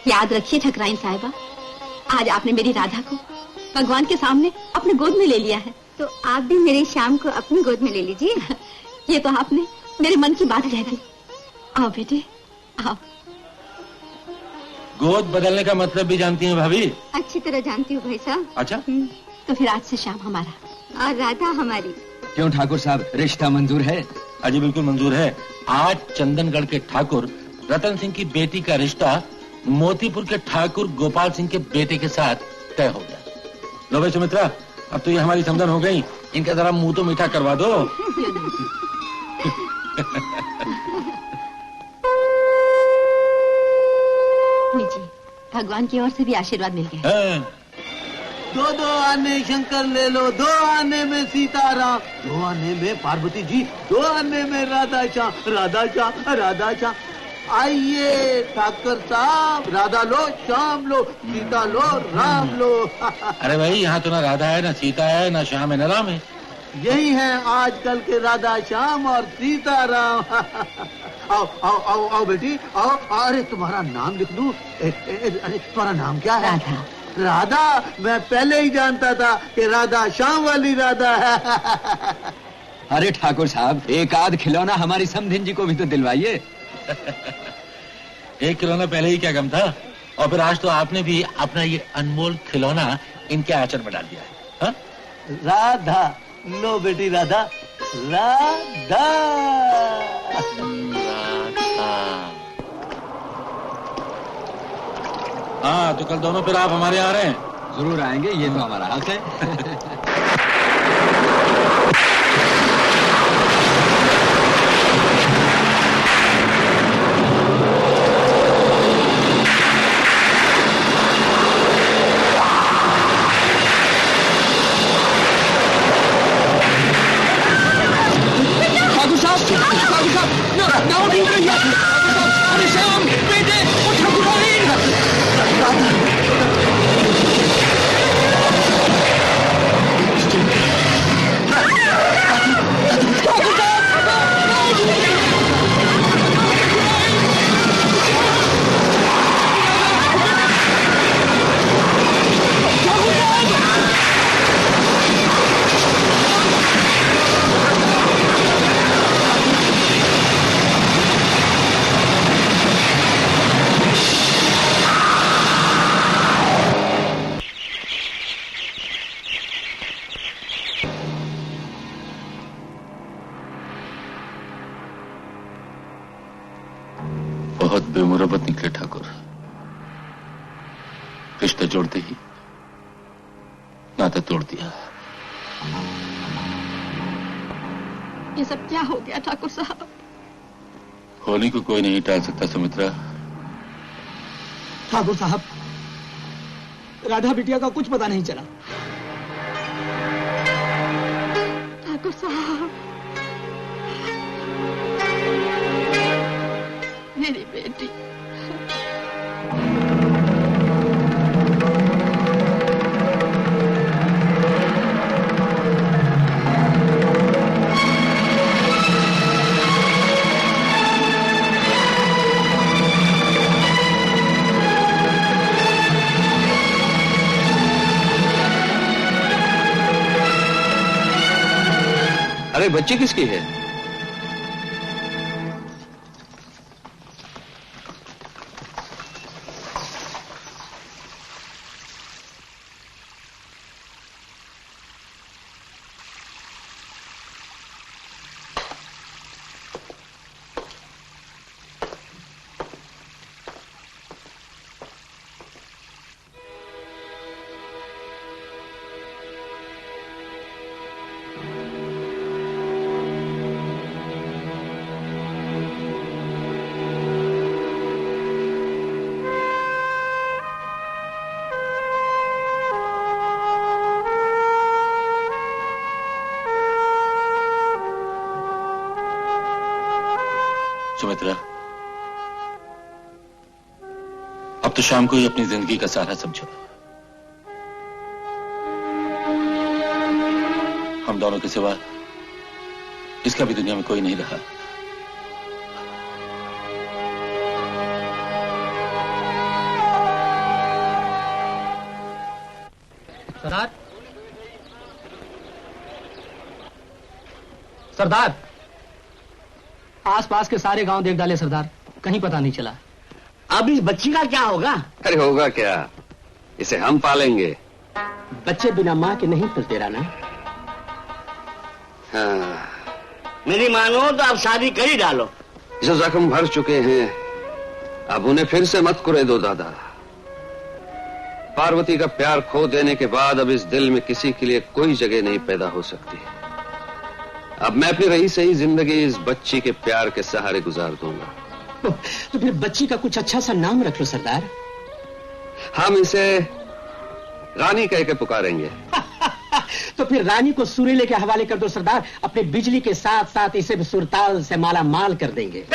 याद रखिए ठकराइन साहिबा, आज आपने मेरी राधा को भगवान के सामने अपने गोद में ले लिया है, तो आप भी मेरी शाम को अपनी गोद में ले लीजिए। ये तो आपने मेरे मन की बात कह दी। आओ बेटे आओ। गोद बदलने का मतलब भी जानती हैं भाभी? अच्छी तरह जानती हूँ भाई साहब। अच्छा, तो फिर आज से शाम हमारा और राधा हमारी। क्यों ठाकुर साहब, रिश्ता मंजूर है? अजी बिल्कुल मंजूर है। आज चंदनगढ़ के ठाकुर रतन सिंह की बेटी का रिश्ता मोतीपुर के ठाकुर गोपाल सिंह के बेटे के साथ तय हो गया। लो भाई सुमित्रा, अब तो ये हमारी समझन हो गई, इनका जरा मुंह तो मीठा करवा दो। लीजिए, भगवान की ओर से भी आशीर्वाद मिल गया। दो दो आने शंकर ले लो, दो आने में सीताराम, दो आने में पार्वती जी, दो आने में राधा श्याम, राधा श्याम, राधा श्याम। आइए ठाकर साहब, राधा लो, श्याम लो, सीता लो, राम लो। अरे भाई, यहाँ तो ना राधा है, ना सीता है, ना श्याम है, ना राम है। यही है आजकल के राधा श्याम और सीता राम। आओ आओ आओ आओ बेटी आओ। अरे तुम्हारा नाम लिख लूं? अरे तुम्हारा नाम क्या है? राधा। राधा, मैं पहले ही जानता था कि राधा श्याम वाली राधा है। अरे ठाकुर साहब, एक आध खिलौना हमारी समधिन जी को भी तो दिलवाइए। एक खिलौना पहले ही क्या कम था, और फिर आज तो आपने भी अपना ये अनमोल खिलौना इनके आंचल में डाल दिया है। हा? राधा, लो बेटी राधा, राधा। हाँ, तो कल दोनों फिर आप हमारे यहाँ आ रहे हैं? जरूर आएंगे, ये तो हमारा हक है। बहुत बेमुरब्बत निकले ठाकुर। रिश्ते जोड़ते ही नाता तोड़ दिया। ये सब क्या हो गया ठाकुर साहब? होली को कोई नहीं टाल सकता सुमित्रा। ठाकुर साहब, राधा बिटिया का कुछ पता नहीं चला। ठाकुर साहब, मेरी बेटी। अरे बच्ची किसकी है? सुमित्रा, अब तो शाम को ही अपनी जिंदगी का सहारा समझो। हम दोनों के सिवा इसका भी दुनिया में कोई नहीं रहा। सरदार, सरदार, आसपास के सारे गांव देख डाले सरदार, कहीं पता नहीं चला। अब इस बच्ची का क्या होगा? अरे होगा क्या, इसे हम पालेंगे। बच्चे बिना माँ के नहीं पलते रहना। हाँ, मेरी मानो तो आप शादी कर ही डालो। जो जख्म भर चुके हैं अब उन्हें फिर से मत कुरे दो दादा। पार्वती का प्यार खो देने के बाद अब इस दिल में किसी के लिए कोई जगह नहीं पैदा हो सकती। अब मैं अपनी रही सही जिंदगी इस बच्ची के प्यार के सहारे गुजार दूंगा। तो फिर बच्ची का कुछ अच्छा सा नाम रख लो सरदार। हम इसे रानी कह के पुकारेंगे। तो फिर रानी को सुरीले के हवाले कर दो सरदार। अपने बिजली के साथ साथ इसे भी सुरताल से माला माल कर देंगे।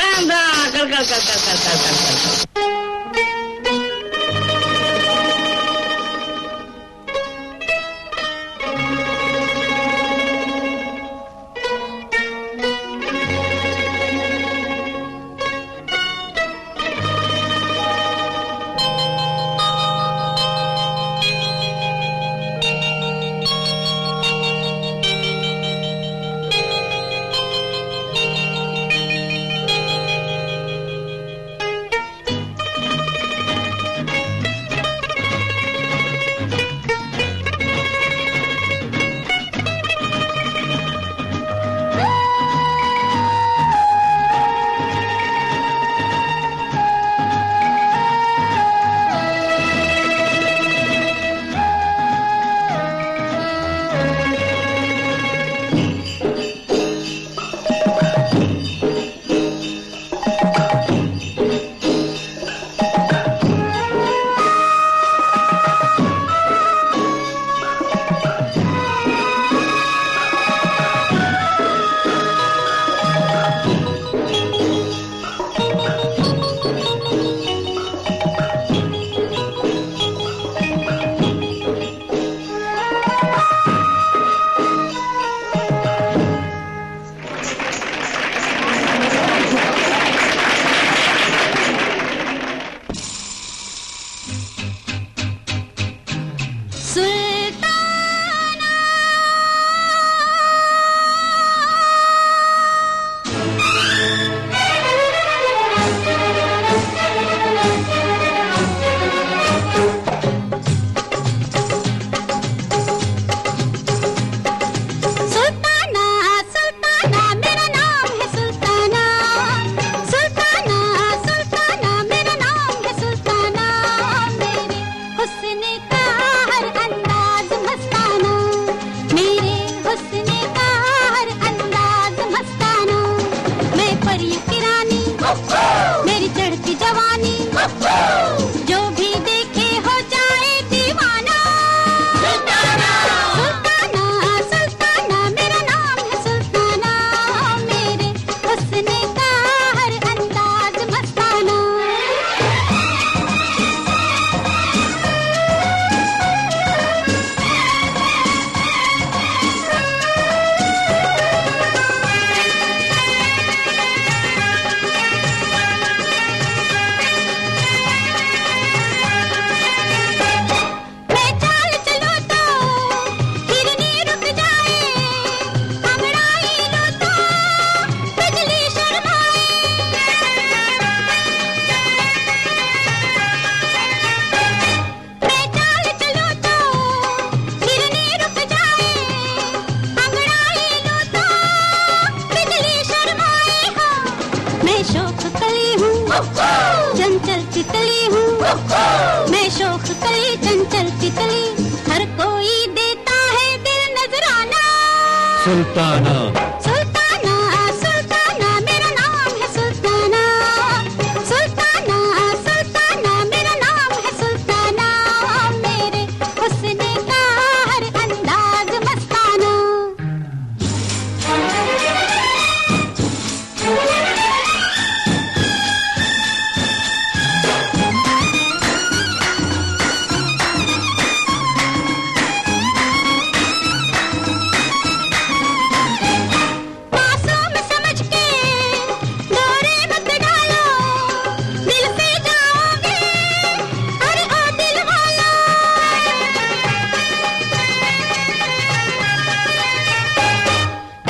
मैं शोख कली चंचल तितली, हर कोई देता है दिल नजराना। सुल्ताना सुल्ताना सुल्ताना मेरा नाम है सुल्ताना। सुल्ताना सुल्ताना मेरा नाम है सुल्ताना। मेरे हुस्न का हर अंदाज मस्ताना। मासूम समझ के दौरे मत डालो, दिल से जाओगे अरे ओ दिल वाला।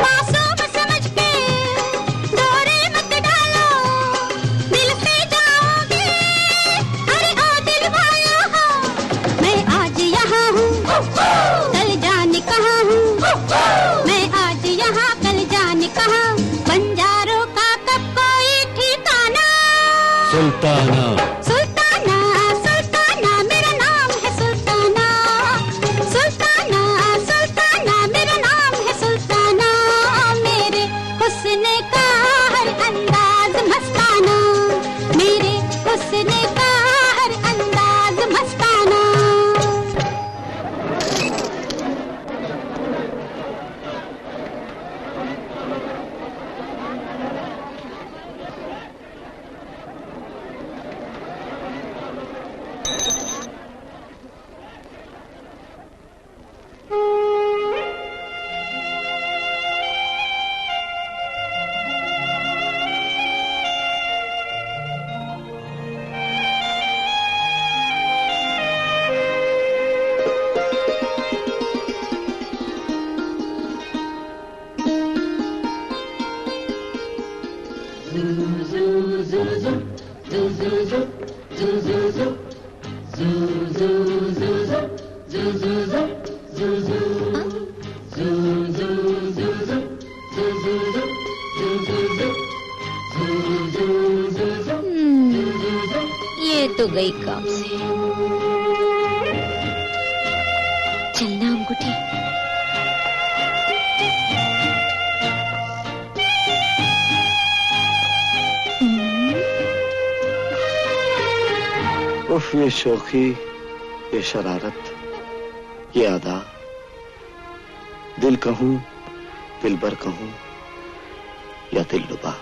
मासूम समझ के दौरे मत डालो, दिल से जाओगे अरे ओ दिल वाला। मैं आज यहाँ हूँ, कल जाने कहाँ हूँ। मैं आज यहाँ कल जाने कहाँ, बंजारों का कब कोई ठिकाना। सुल्ताना सुल्ताना सुल्ताना मेरा नाम है सुल्ताना। सुल्ताना सुल्ताना मेरा नाम है सुल्ताना। मेरे हुस्न का हर अंदाज मस्ताना। मेरे हुस्न का हर अंदाज मस्ताना। ये तो गई काम से। चलना अंगूठी। उफ, ये शौकी, ये शरारत, ये अदा, दिल कहूं, दिलबर कहूं या दिलरुबा।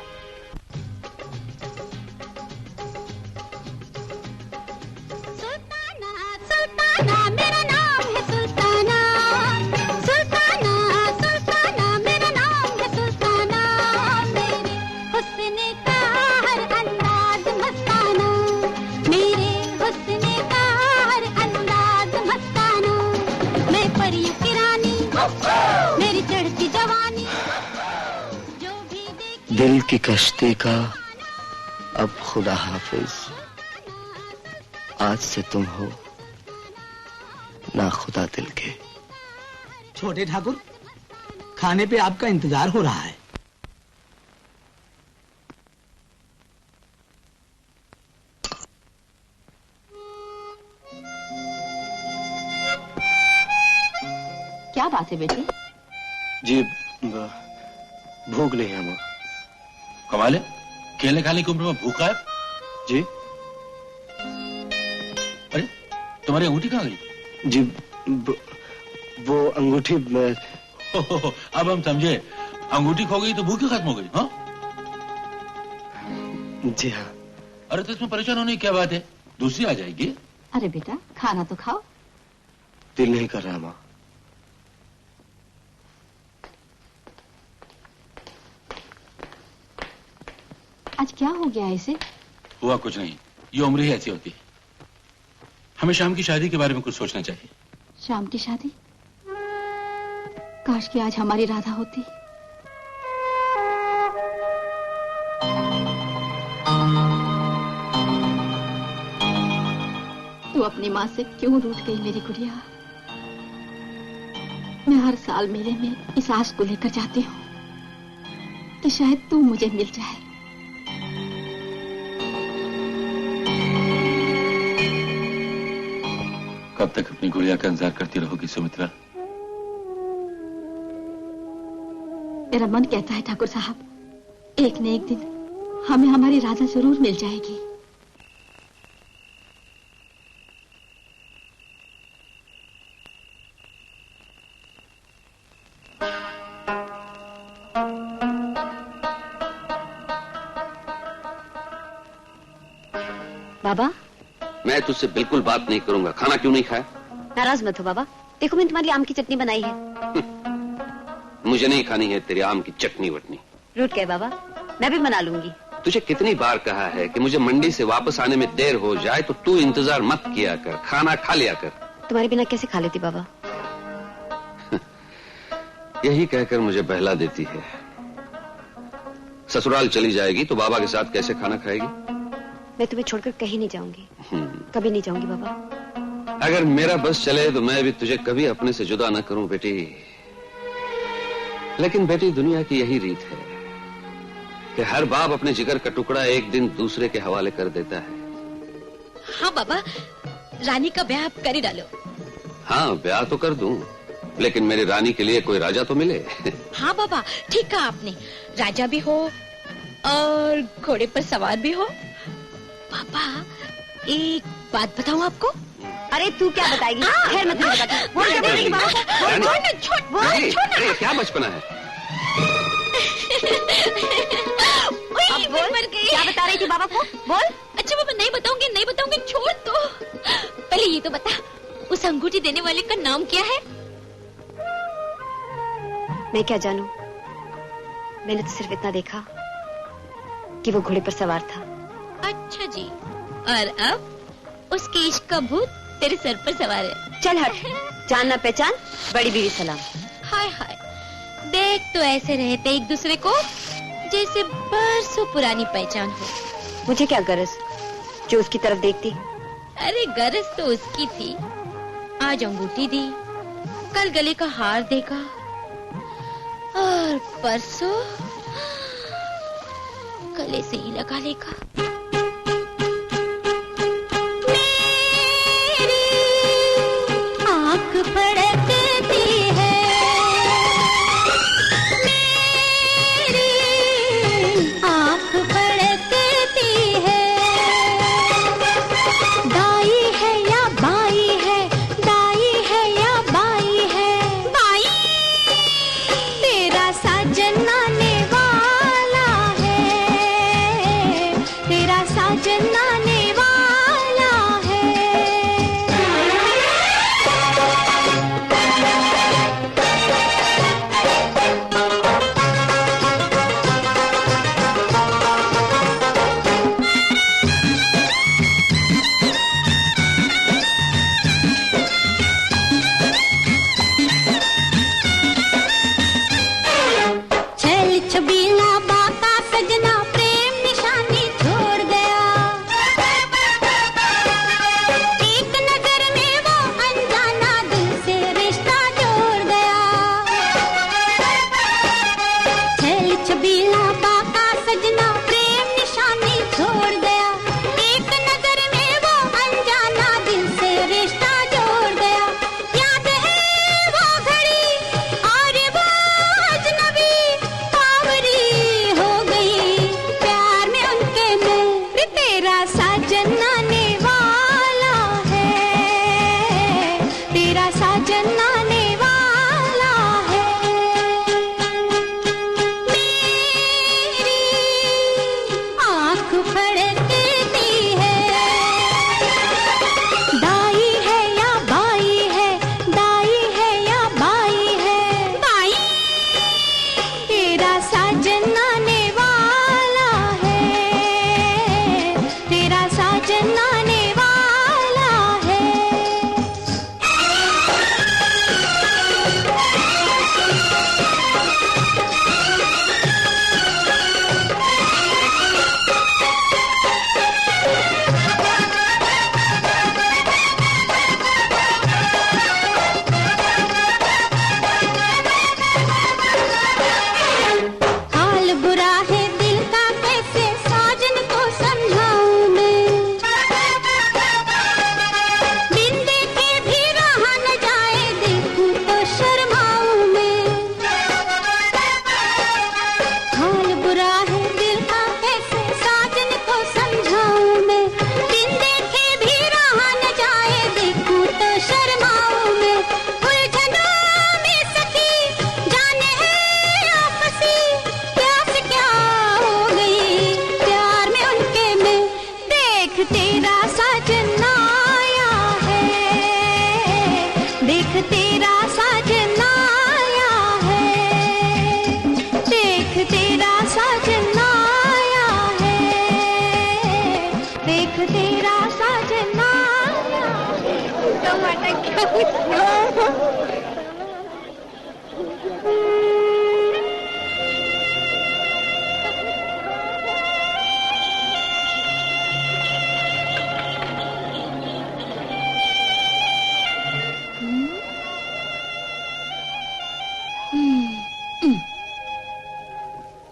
सुल्ताना सुल्ताना मेरा नाम है सुल्ताना। सुल्ताना सुल्ताना मेरा नाम है सुल्ताना। मेरे हुस्न का हर अंदाज मस्ताना। मेरे हुस्न का हर अंदाज मस्ताना। मैं परियों की रानी, मेरी चढ़ती जवानी, जो भी देखे दिल की कश्ती का अब खुदा हाफिज, आज से तुम हो ना खुदा दिल के। छोटे ठाकुर, खाने पे आपका इंतजार हो रहा है। क्या बात है बेटी? जी भूख नहीं है माँ। कमाल है, केले खाने की उम्र में भूखा है। जी अरे तुम्हारी अंगूठी कहाँ गई? जी वो अंगूठी में। अब हम समझे, अंगूठी खो गई तो भूख खत्म हो गई। हाँ जी हाँ। अरे तो इसमें परेशान होने की क्या बात है, दूसरी आ जाएगी। अरे बेटा खाना तो खाओ। दिल नहीं कर रहा माँ। आज क्या हो गया इसे? हुआ कुछ नहीं, ये उम्र ही ऐसी होती है। हमें शाम की शादी के बारे में कुछ सोचना चाहिए। शाम की शादी? काश कि आज हमारी राधा होती। तू अपनी माँ से क्यों रूठ गई मेरी गुड़िया? मैं हर साल मेले में इस आस को लेकर जाती हूँ कि शायद तू मुझे मिल जाए। कब तक अपनी गुड़िया का इंतजार करती रहोगी सुमित्रा? मेरा मन कहता है ठाकुर साहब, एक न एक दिन हमें हमारी राधा जरूर मिल जाएगी। बाबा, मैं तुझसे बिल्कुल बात नहीं करूंगा। खाना क्यों नहीं खाया? नाराज मत हो बाबा, देखो मैंने तुम्हारी आम की चटनी बनाई है। मुझे नहीं खानी है तेरी आम की चटनी वटनी। रूठ गए बाबा, मैं भी बना लूंगी। तुझे कितनी बार कहा है कि मुझे मंडी से वापस आने में देर हो जाए तो तू इंतजार मत किया कर, खाना खा लिया कर। तुम्हारे बिना कैसे खा लेती बाबा? यही कहकर मुझे बहला देती है। ससुराल चली जाएगी तो बाबा के साथ कैसे खाना खाएगी? मैं तुम्हें छोड़कर कहीं नहीं जाऊंगी, कभी नहीं जाऊंगी बाबा। अगर मेरा बस चले तो मैं भी तुझे कभी अपने से जुदा न करूं बेटी। लेकिन बेटी, दुनिया की यही रीत है कि हर बाप अपने जिगर का टुकड़ा एक दिन दूसरे के हवाले कर देता है। हाँ बाबा, रानी का ब्याह आप कर ही डालो। हाँ, ब्याह तो कर दूं, लेकिन मेरी रानी के लिए कोई राजा तो मिले। हाँ बाबा, ठीक कहा आपने, राजा भी हो और घोड़े पर सवार भी हो। पापा, एक बात बताऊं आपको? अरे तू क्या बताएगी? खैर मैं तुम्हें बताती हूँ। छोड़, क्या बचपना है? अब बोल, क्या बता रही थी बाबा को? बोल। अच्छा बाबा, नहीं बताऊंगी, छोड़ दो। पहले ये तो बता, उस अंगूठी देने वाले का नाम क्या है? मैं क्या जानूं, मैंने तो सिर्फ इतना देखा कि वो घोड़े पर सवार था। अच्छा जी, और अब उसके इश्क का भूत तेरे सर पर सवार है। चल हट, जानना पहचान, बड़ी बीवी सलाम। हाय हाय, देख तो ऐसे रहते एक दूसरे को जैसे बरसों पुरानी पहचान हो। मुझे क्या गरज जो उसकी तरफ देखती? अरे गरज तो उसकी थी, आज अंगूठी दी, कल गले का हार देगा और परसों गले से ही लगा लेगा। आँख फड़कती है, मेरी आँख फड़कती है। दाई है या बाई है, दाई है या बाई है? बाई। तेरा साजन आने वाला है, तेरा साजन आने वाला है। छल छबीला बाका सजना प्रेम निशानी छोड़ गया। एक नजर में वो अनजाना दिल से रिश्ता जोड़ गया। छल छबीला बाका सजना प्रेम निशानी छोड़ गया। एक नजर में वो अनजाना दिल से रिश्ता जोड़ गया। याद है वो घड़ी और वो अजनबी पावरी हो गई प्यार में उनके में। तेरा साजन आने वाला है, तेरा साजन आने वाला है। मेरी आँख फड़कती है, दाई है या बाई है, दाई है या बाई है? बाई। तेरा साजन आने वाला है, तेरा साजन आने वाला है। हाल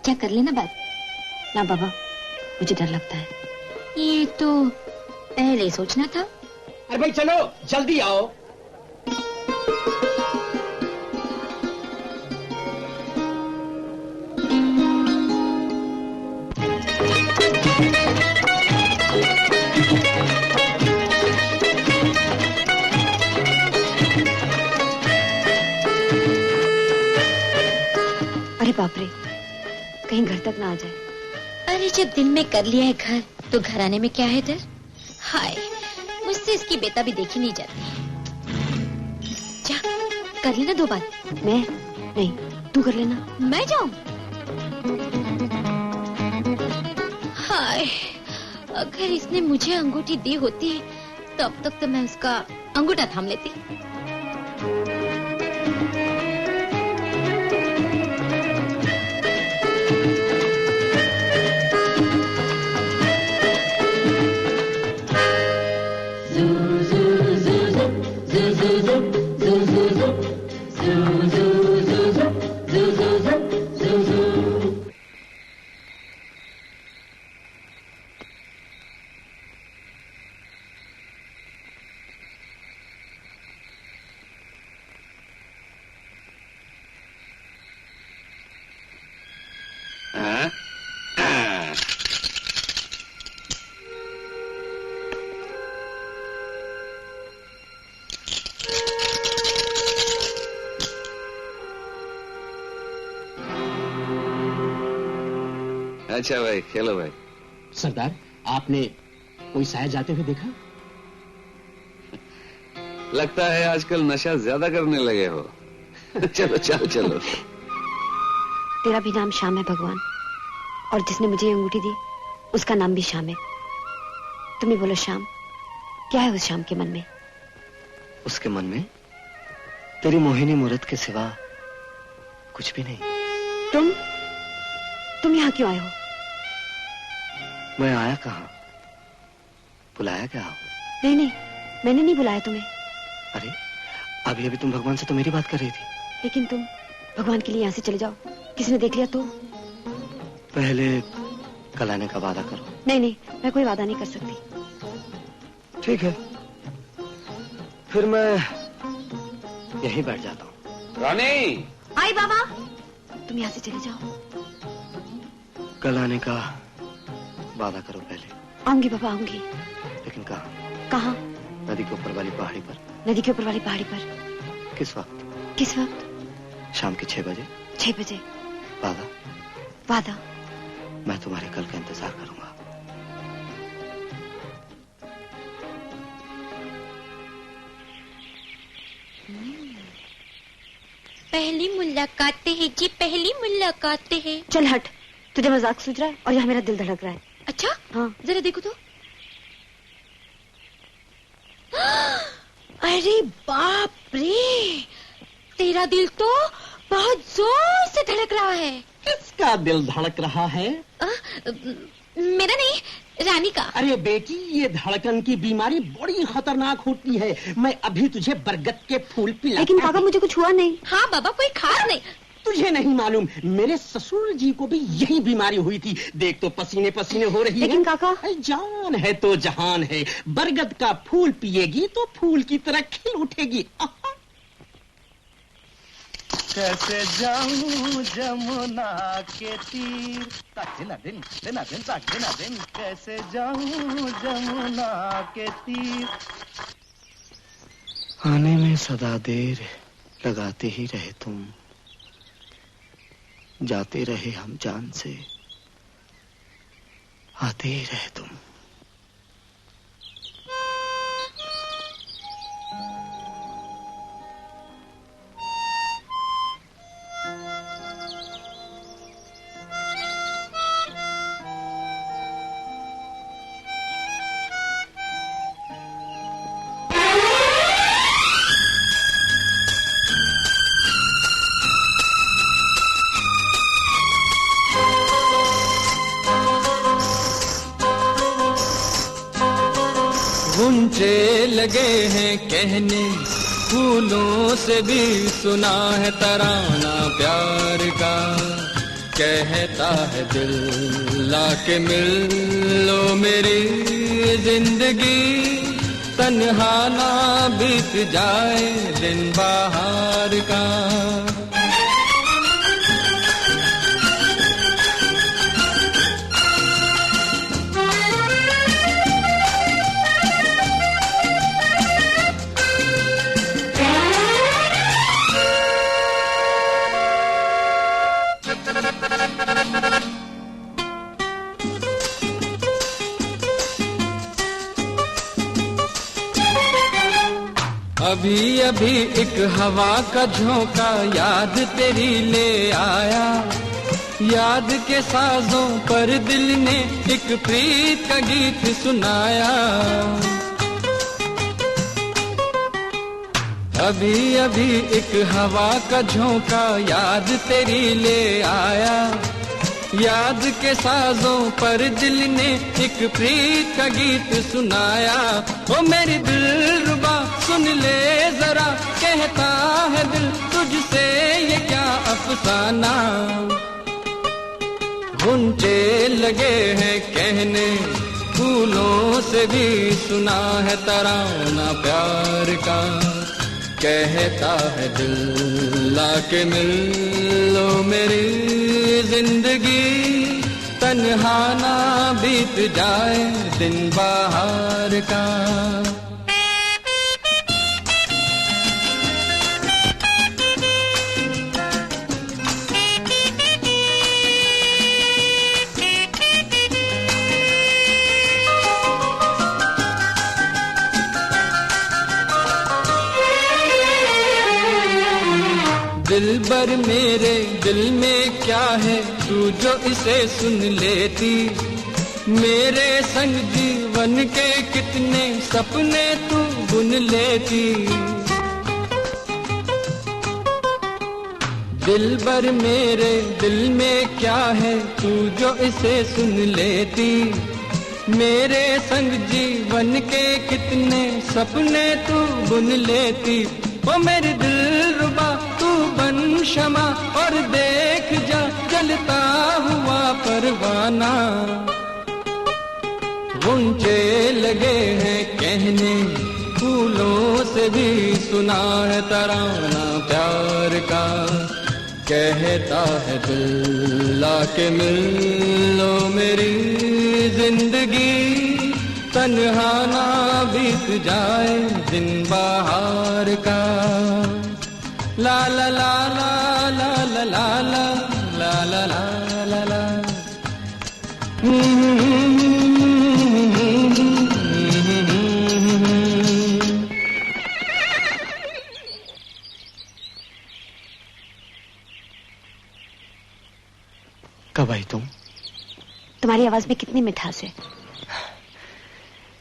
क्या कर लेना बात? ना बाबा, मुझे डर लगता है। ये तो पहले सोचना था। अरे भाई चलो, जल्दी आओ। अरे बाप रे, कहीं घर तक ना आ जाए। अरे जब दिल में कर लिया है घर, तो घर आने में क्या है डर? हाय, मुझसे इसकी बेता भी देखी नहीं जाती। जा, कर लेना 2 बात। मैं नहीं, तू कर लेना। मैं जाऊं? हाय, अगर इसने मुझे अंगूठी दी होती तब तक तो मैं उसका अंगूठा थाम लेती। अच्छा भाई, खेलो भाई। सरदार, आपने कोई साया जाते हुए देखा? लगता है आजकल नशा ज्यादा करने लगे हो। चलो चलो चलो। तेरा भी नाम श्याम है भगवान, और जिसने मुझे ये अंगूठी दी उसका नाम भी श्याम है। तुम ही बोलो श्याम, क्या है उस श्याम के मन में? उसके मन में तेरी मोहिनी मूरत के सिवा कुछ भी नहीं। तुम यहाँ क्यों आए हो? मैं आया कहाँ? बुलाया क्या हो? नहीं नहीं, मैंने नहीं बुलाया तुम्हें। अरे अभी अभी तुम भगवान से तो मेरी बात कर रही थी। लेकिन तुम भगवान के लिए यहाँ से चले जाओ, किसी ने देख लिया तो? पहले कल आने का वादा करो। नहीं नहीं, मैं कोई वादा नहीं कर सकती। ठीक है, फिर मैं यहीं बैठ जाता हूँ। रानी! आई बाबा, तुम यहाँ से चले जाओ। कल आने का वादा करो पहले। आऊंगी बाबा, आऊंगी। लेकिन कहाँ? कहाँ? नदी के ऊपर वाली पहाड़ी पर। नदी के ऊपर वाली पहाड़ी पर? किस वक्त? किस वक्त? शाम के 6 बजे। 6 बजे? वादा? वादा। मैं तुम्हारे कल का इंतजार करूंगा। पहली मुलाकात है जी, पहली मुलाकात है। चल हट, तुझे मजाक सूझ रहा है और यहाँ मेरा दिल धड़क रहा है। अच्छा? हाँ। जरा देखो तो। अरे बाप रे, तेरा दिल तो बहुत जोर से धड़क रहा है। किसका दिल धड़क रहा है? मेरा नहीं, रानी का। अरे बेटी, ये धड़कन की बीमारी बड़ी खतरनाक होती है। मैं अभी तुझे बरगद के फूल पिला। लेकिन पापा, मुझे कुछ हुआ नहीं। हाँ बाबा, कोई खास नहीं। तुझे नहीं मालूम, मेरे ससुर जी को भी यही बीमारी हुई थी। देख तो पसीने पसीने हो रही है। लेकिन काका, जान है तो जहान है। बरगद का फूल पिएगी तो फूल की तरह खिल उठेगी। कैसे जाऊं जमुना के तीर, दिन दिन दिन दिन दिन दिन, कैसे जाऊं जमुना के तीर। आने में सदा देर लगाते ही रहे तुम, जाते रहे हम जान से, आते ही रहे तुम। लगे हैं कहने, फूलों से भी सुना है तराना प्यार का। कहता है दिल लाके मिल लो मेरी जिंदगी, तन्हा ना बीत जाए दिन बाहर का। अभी अभी एक हवा का झोंका याद तेरी ले आया, याद के साजों पर दिल ने एक प्रीत का गीत सुनाया। अभी अभी एक हवा का झोंका याद तेरी ले आया, याद के साजों पर दिल ने एक प्रीत का गीत सुनाया। ओ मेरी दिलरुबा सुन ले जरा, कहता है दिल तुझसे ये क्या अफसाना। गुंजे लगे हैं कहने, फूलों से भी सुना है तराना प्यार का। कहता है दिल लाके मिल लो मेरी जिंदगी, तन्हा ना बीत जाए दिन बाहर का। दिलबर मेरे दिल में क्या है तू जो इसे सुन लेती, मेरे संग जीवन के कितने सपने तू बुन लेती। दिलबर मेरे दिल में क्या है तू जो इसे सुन लेती, मेरे संग जीवन के कितने सपने तू बुन लेती। ओ मेरी दिलरुबा तू बन शमा और देख जा जलता हुआ परवाना। गुंजे लगे हैं कहने, फूलों से भी सुना है तराना प्यार का। कहता है दिल लाके मिल लो मेरी जिंदगी, तन्हा ना बीत जाए दिन बाहर का। ला ला ला ला ला ला ला ला ला ला ला ला। कब आई तुम? तुम्हारी आवाज में कितनी मिठास है।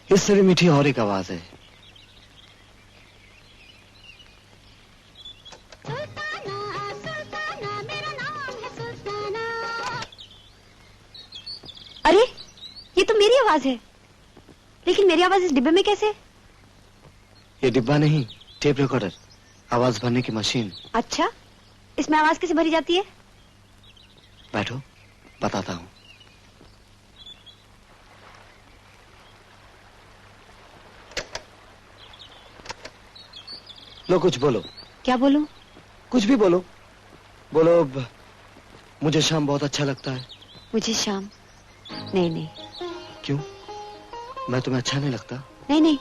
इससे भी मीठी और एक आवाज है। अरे ये तो मेरी आवाज है, लेकिन मेरी आवाज इस डिब्बे में कैसे? ये डिब्बा नहीं, टेप रिकॉर्डर, आवाज भरने की मशीन। अच्छा, इसमें आवाज कैसे भरी जाती है? बैठो, बताता हूँ। लो कुछ बोलो। क्या बोलूं? कुछ भी बोलो। बोलो मुझे शाम बहुत अच्छा लगता है। मुझे शाम? नहीं नहीं। क्यों? मैं तुम्हें अच्छा नहीं लगता? नहीं नहीं,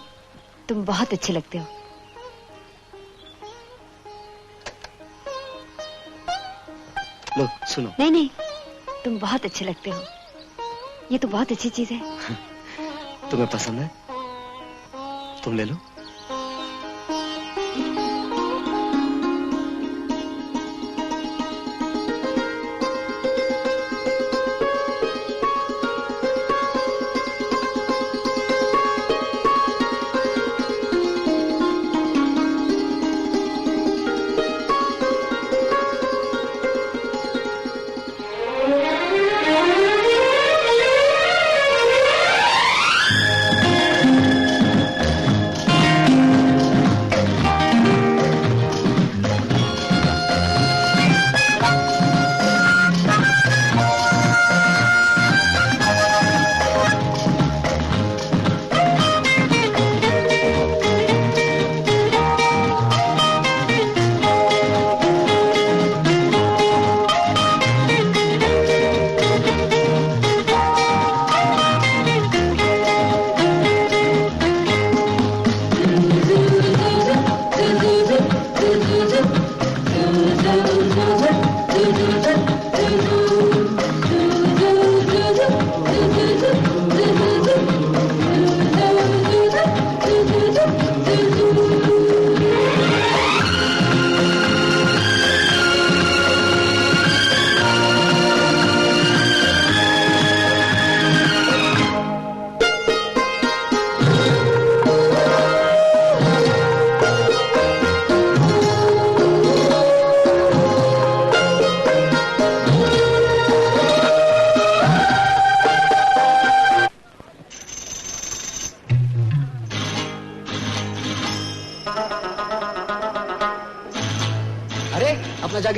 तुम बहुत अच्छे लगते हो। लो सुनो। नहीं नहीं, तुम बहुत अच्छे लगते हो। ये तो बहुत अच्छी चीज है। तुम्हें पसंद है? तुम ले लो।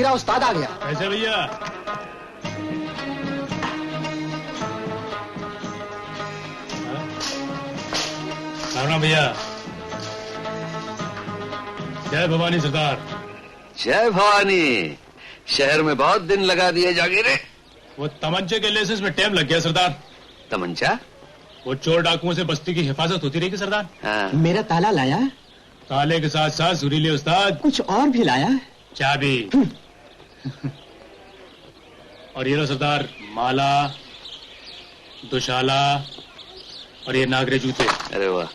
मेरा उस्ताद आ गया। कैसे भैया? राणा भैया। जय भवानी सरदार। जय भवानी। शहर में बहुत दिन लगा दिए जागीरे। वो तमंचे के लेसेस में टाइम लग गया सरदार। तमंचा? वो चोर डाकुओं से बस्ती की हिफाजत होती रहेगी सरदार। हाँ। मेरा ताला लाया? ताले के साथ साथ सुरीले उस्ताद कुछ और भी लाया? चाबी। और ये लो सरदार, माला, दुशाला और ये नागरे जूते। अरे वाह,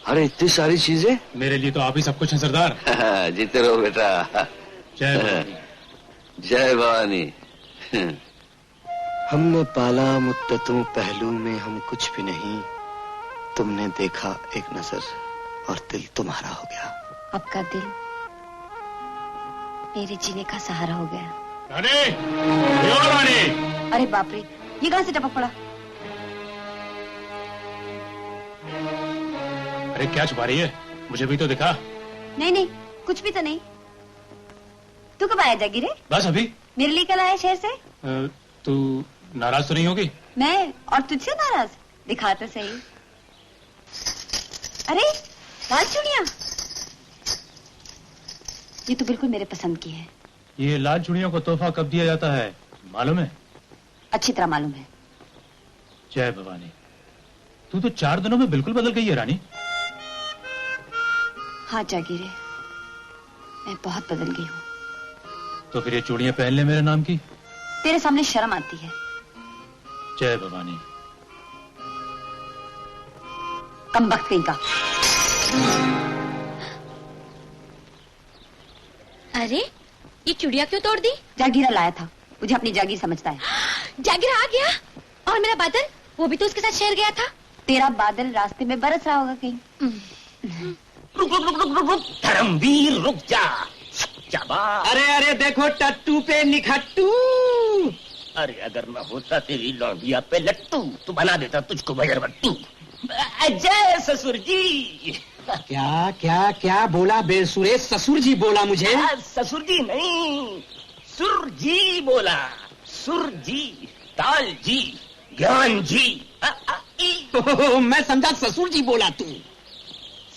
अरे इतनी सारी चीजें। मेरे लिए तो आप ही सब कुछ हैं सरदार। जीते रहो बेटा। जय भवानी। जय भवानी। हमने पाला मुद्दतों पहलू में हम कुछ भी नहीं, तुमने देखा एक नजर और दिल तुम्हारा हो गया। आपका दिल मेरे जीने का सहारा हो गया। रानी, रानी। अरे बाप रे, ये कहां से टपक पड़ा? अरे क्या छुपा रही है? मुझे भी तो दिखा। नहीं नहीं, कुछ भी तो नहीं। तू कब आया जागीरे? बस अभी। मेरे लिए कल आया शहर से? तू नाराज तो नहीं होगी? मैं और तुझसे नाराज? दिखा तो सही। अरे लाल चूड़ियां, ये तो बिल्कुल मेरे पसंद की है। ये लाल चूड़ियों को तोहफा कब दिया जाता है मालूम है? अच्छी तरह मालूम है। जय भवानी। तू तो 4 दिनों में बिल्कुल बदल गई है रानी। हाँ जागीरे, मैं बहुत बदल गई हूँ। तो फिर ये चूड़ियां पहन ले मेरे नाम की। तेरे सामने शर्म आती है। जय भवानी। कम वक्त कहीं का। अरे ये चूड़ियां क्यों तोड़ दी? जागीरा लाया था, मुझे अपनी जागीर समझता है। जागीरा आ गया? और मेरा बादल, वो भी तो उसके साथ शहर गया था। तेरा बादल रास्ते में बरस रहा होगा कहीं। रुक रुक रुक रुक रुक रुक, धर्मवीर रुक जा। अरे अरे देखो टट्टू पे निखट्टू। अरे अगर न होता तेरी लौंडिया पे लट्टू तो बना देता तुझको बजरबट्टू। जय ससुर जी। क्या क्या क्या बोला बेसुरे? ससुर जी बोला मुझे। ससुर जी नहीं, सुर जी बोला। सुर जी, ताल जी, ज्ञान जी। मैं समझा ससुर जी बोला तू।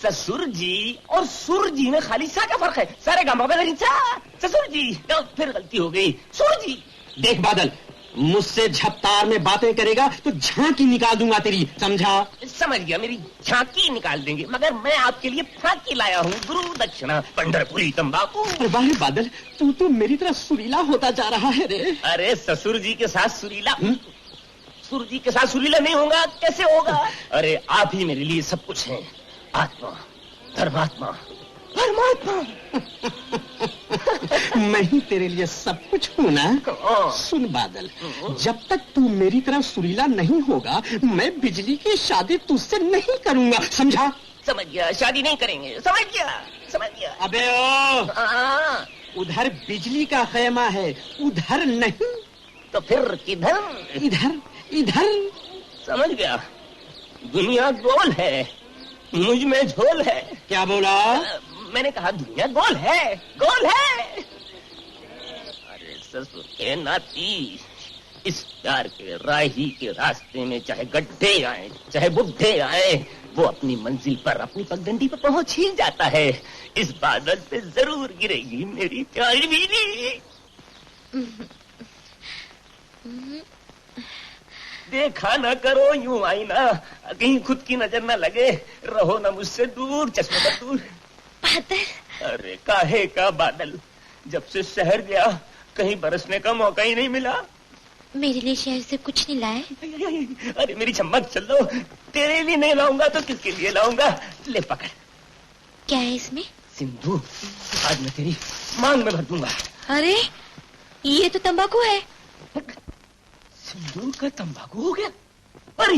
ससुर जी और सुर जी में खाली सा का फर्क है। सारे गांव में ससुर जी। तो फिर गलती हो गई, सुर जी। देख बादल, मुझसे झपतार में बातें करेगा तो झांकी निकाल दूंगा तेरी, समझा? समझ गया, मेरी झांकी निकाल देंगे, मगर मैं आपके लिए फांकी लाया हूँ। गुरु दक्षिणा, पंढरपुरी तंबाकू। अरे बादल, तू तो मेरी तरह सुरीला होता जा रहा है रे। अरे ससुर जी के साथ सुरीला, सुर जी के साथ सुरीला नहीं होगा, कैसे होगा? अरे आप ही मेरे लिए सब कुछ हैं। आत्मा, धर्मात्मा, परमात्मा। मैं ही तेरे लिए सब कुछ हूँ ना। सुन बादल, जब तक तू मेरी तरह सुरीला नहीं होगा, मैं बिजली की शादी तुझसे नहीं करूंगा, समझा? समझ गया, शादी नहीं करेंगे। समझ गया, समझ गया। अबे ओ, उधर बिजली का खेमा है, उधर नहीं। तो फिर किधर? इधर इधर। समझ गया, दुनिया गोल है, मुझ में झोल है। क्या बोला? मैंने कहा दुनिया गोल है, गोल है। अरे ससुर के नाती, इस प्यार के राही के रास्ते में चाहे गड्ढे आए, चाहे बुड्ढे आए, वो अपनी मंजिल पर, अपनी पगडंडी पर पहुंच ही जाता है। इस बादल पे जरूर गिरेगी मेरी प्यारी बिजली। देखा ना करो यूं आईना, कहीं खुद की नजर ना लगे। रहो ना मुझसे दूर, चश्मे पर दूर। बादल। अरे काहे का बादल? जब से शहर गया कहीं बरसने का मौका ही नहीं मिला। मेरे लिए शहर से कुछ नहीं लाए? अरे मेरी चम्मच चलो, तेरे लिए नहीं लाऊंगा तो किसके लिए लाऊंगा? ले पकड़। क्या है इसमें? सिंधु, आज मैं तेरी मांग में भर दूंगा। अरे ये तो तंबाकू है। सिंदूर का तंबाकू हो गया? अरे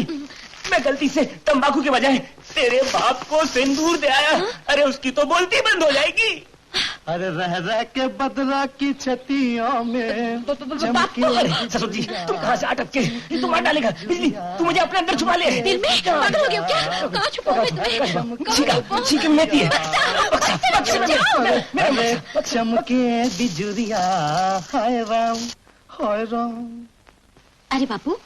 मैं गलती से तंबाकू के बजाय तेरे बाप को सिंदूर दे आया। अरे उसकी तो बोलती बंद हो जाएगी। अरे रह के बदला की छतियों में ससुर जी तुम कहाँ से अटक के तुम मार डालेगा बिजली तू मुझे अपने अंदर छुपा ले। दिल में पागल हो गया क्या? कहाँ छुपाऊं मैं तुम्हें? चीका मेती है। चमके बिजुरिया हाय राम हाय राम। अरे बापू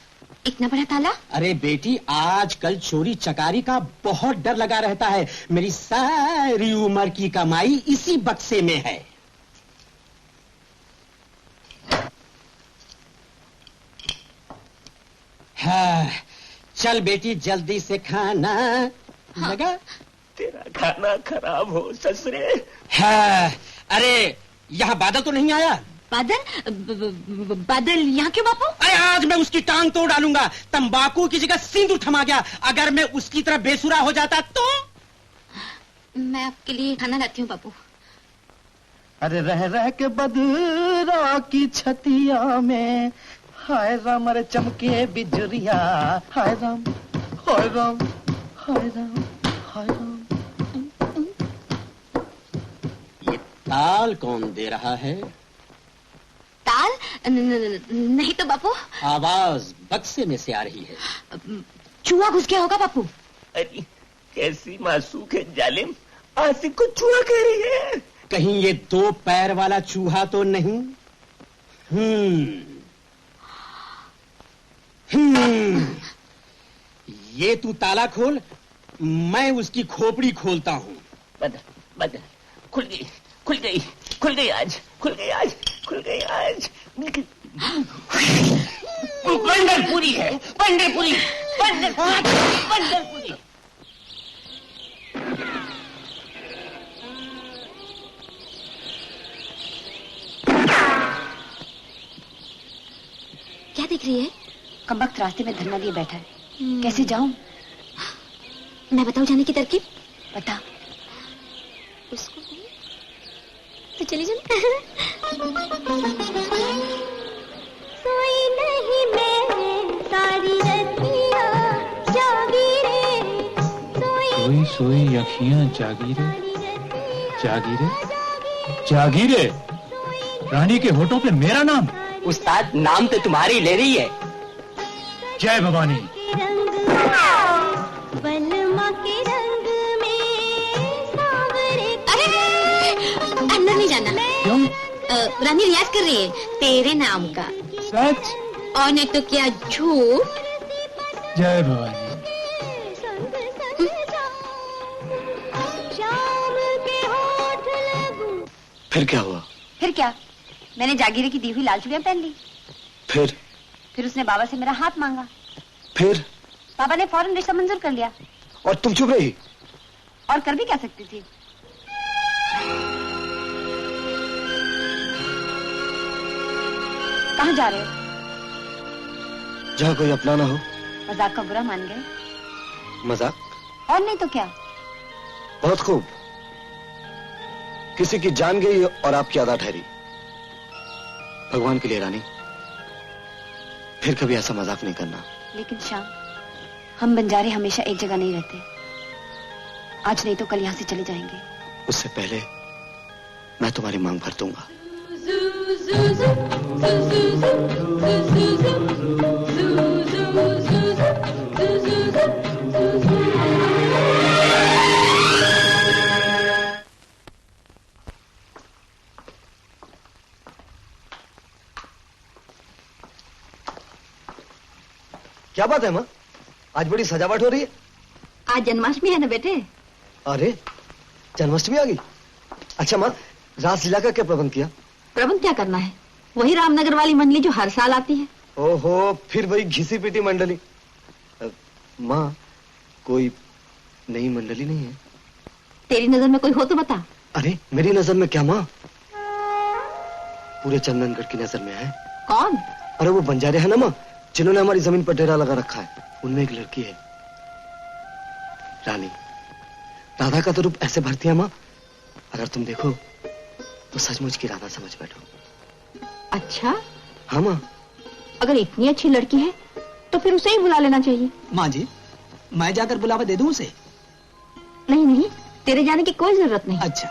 इतना बड़ा ताला? अरे बेटी आजकल चोरी चकारी का बहुत डर लगा रहता है। मेरी सारी उम्र की कमाई इसी बक्से में है। हाँ, चल बेटी जल्दी से खाना लगा। तेरा खाना खराब हो ससुरे। हाँ, अरे यहाँ बादल तो नहीं आया? बादल यहाँ क्यों बापू? अरे आज मैं उसकी टांग तोड़ डालूंगा। तंबाकू की जगह सिंदूर थमा गया। अगर मैं उसकी तरह बेसुरा हो जाता तो? मैं आपके लिए खाना लाती हूँ बापू। अरे रह के बदरा की छतिया में हाय राम। अरे चमके बिजुरिया हाय राम हाय राम हाय राम हाय राम। ये ताल कौन दे रहा है? ताल? नहीं तो बापू। आवाज बक्से में से आ रही है। चूहा घुस गया होगा बापू। अरे कैसी मासूक है जालिम, आसिफ को चूहा कह रही है। कहीं ये 2 पैर वाला चूहा तो नहीं? ये तू ताला खोल, मैं उसकी खोपड़ी खोलता हूँ। बदल खुल गई खुल गई खुल गई आज खुल गई आज खुल गई आज। पंढरपुरी है पंढरपुरी पंढरपुरी। क्या दिख रही है? कमबख्त रास्ते में धरना लिए बैठा है। कैसे जाऊं? मैं बताऊं जाने की तरकीब? बता। उसको तो चली चल। सोई नहीं मैं सारी रतिया जागी रे। सोई सोई अखियां जागी रे जागी रे जागी रे। रानी के होठों पे मेरा नाम। उस्ताद नाम तो तुम्हारी ले रही है। जय भवानी। बलमा के रंग में सावरे। अंदर नहीं जाना। क्यों? रानी रियाज कर रही है तेरे नाम का। सच? और नहीं तो क्या झूठ? जय भवानी। फिर क्या हुआ? फिर क्या? मैंने जागीरे की दी हुई लाल चूड़ियां पहन ली। फिर उसने बाबा से मेरा हाथ मांगा। फिर बाबा ने फौरन रिश्ता मंजूर कर लिया। और तुम चुप रही? और कर भी क्या सकती थी? कहाँ जा रहे हो? जहाँ कोई अपना ना हो। मजाक का बुरा मान गए? मजाक? और नहीं तो क्या। बहुत खूब। किसी की जान गई और आपकी अदा ठहरी। भगवान के लिए रानी, फिर कभी ऐसा मजाक नहीं करना। लेकिन श्याम, हम बंजारे हमेशा एक जगह नहीं रहते। आज नहीं तो कल यहाँ से चले जाएंगे। उससे पहले मैं तुम्हारी मांग भर दूंगा। क्या बात है माँ, आज बड़ी सजावट हो रही है। आज जन्माष्टमी है ना बेटे। अरे जन्माष्टमी आ गई। अच्छा माँ, रासलीला का क्या प्रबंध किया? प्रबंध क्या करना है, वही रामनगर वाली मंडली जो हर साल आती है। ओहो, फिर वही घिसी पिटी मंडली। माँ, कोई नई मंडली नहीं है? तेरी नजर में कोई हो तो बता। अरे मेरी नजर में क्या माँ, पूरे चंदनगढ़ की नजर में है। कौन? अरे वो बंजारे हैं ना माँ, जिन्होंने हमारी जमीन पर डेरा लगा रखा है। उनमें एक लड़की है, रानी। राधा का तो रूप ऐसे भरती है माँ, अगर तुम देखो तो सचमुच की राधा समझ बैठो। अच्छा? हाँ माँ। अगर इतनी अच्छी लड़की है तो फिर उसे ही बुला लेना चाहिए। माँ जी, मैं जाकर बुलावा दे दूं उसे? नहीं नहीं, तेरे जाने की कोई जरूरत नहीं। अच्छा।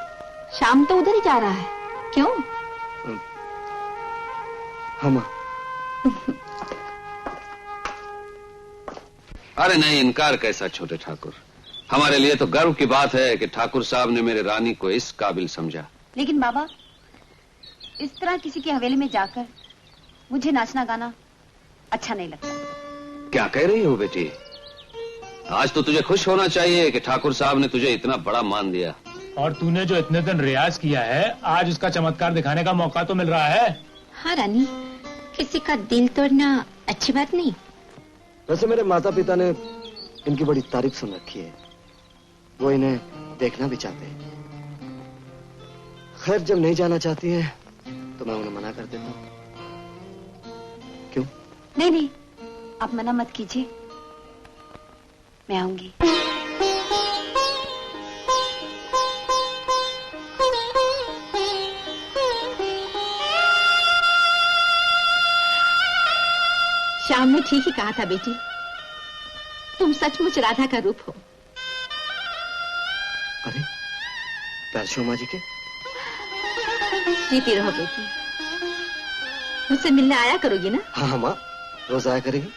शाम तो उधर ही जा रहा है, क्यों? हाँ माँ। अरे नहीं, इनकार कैसा छोटे ठाकुर। हमारे लिए तो गर्व की बात है कि ठाकुर साहब ने मेरे रानी को इस काबिल समझा। लेकिन बाबा, इस तरह किसी की हवेली में जाकर मुझे नाचना गाना अच्छा नहीं लगता। क्या कह रही हो बेटी? आज तो तुझे खुश होना चाहिए कि ठाकुर साहब ने तुझे इतना बड़ा मान दिया। और तूने जो इतने दिन रियाज किया है, आज उसका चमत्कार दिखाने का मौका तो मिल रहा है। हाँ रानी, किसी का दिल तोड़ना अच्छी बात नहीं। वैसे मेरे माता पिता ने इनकी बड़ी तारीफ सुन रखी है, वो इन्हें देखना भी चाहते हैं। खैर, जब नहीं जाना चाहती है तो मैं उन्हें मना कर देता हूँ। क्यों? नहीं नहीं, आप मना मत कीजिए, मैं आऊंगी। श्याम ने ठीक ही कहा था बेटी, तुम सचमुच राधा का रूप हो। अरे, पैसे माँ जी के? जीती रहो बेटी, मुझसे मिलने आया करोगी ना? हाँ हाँ माँ, रोज आया करेगी।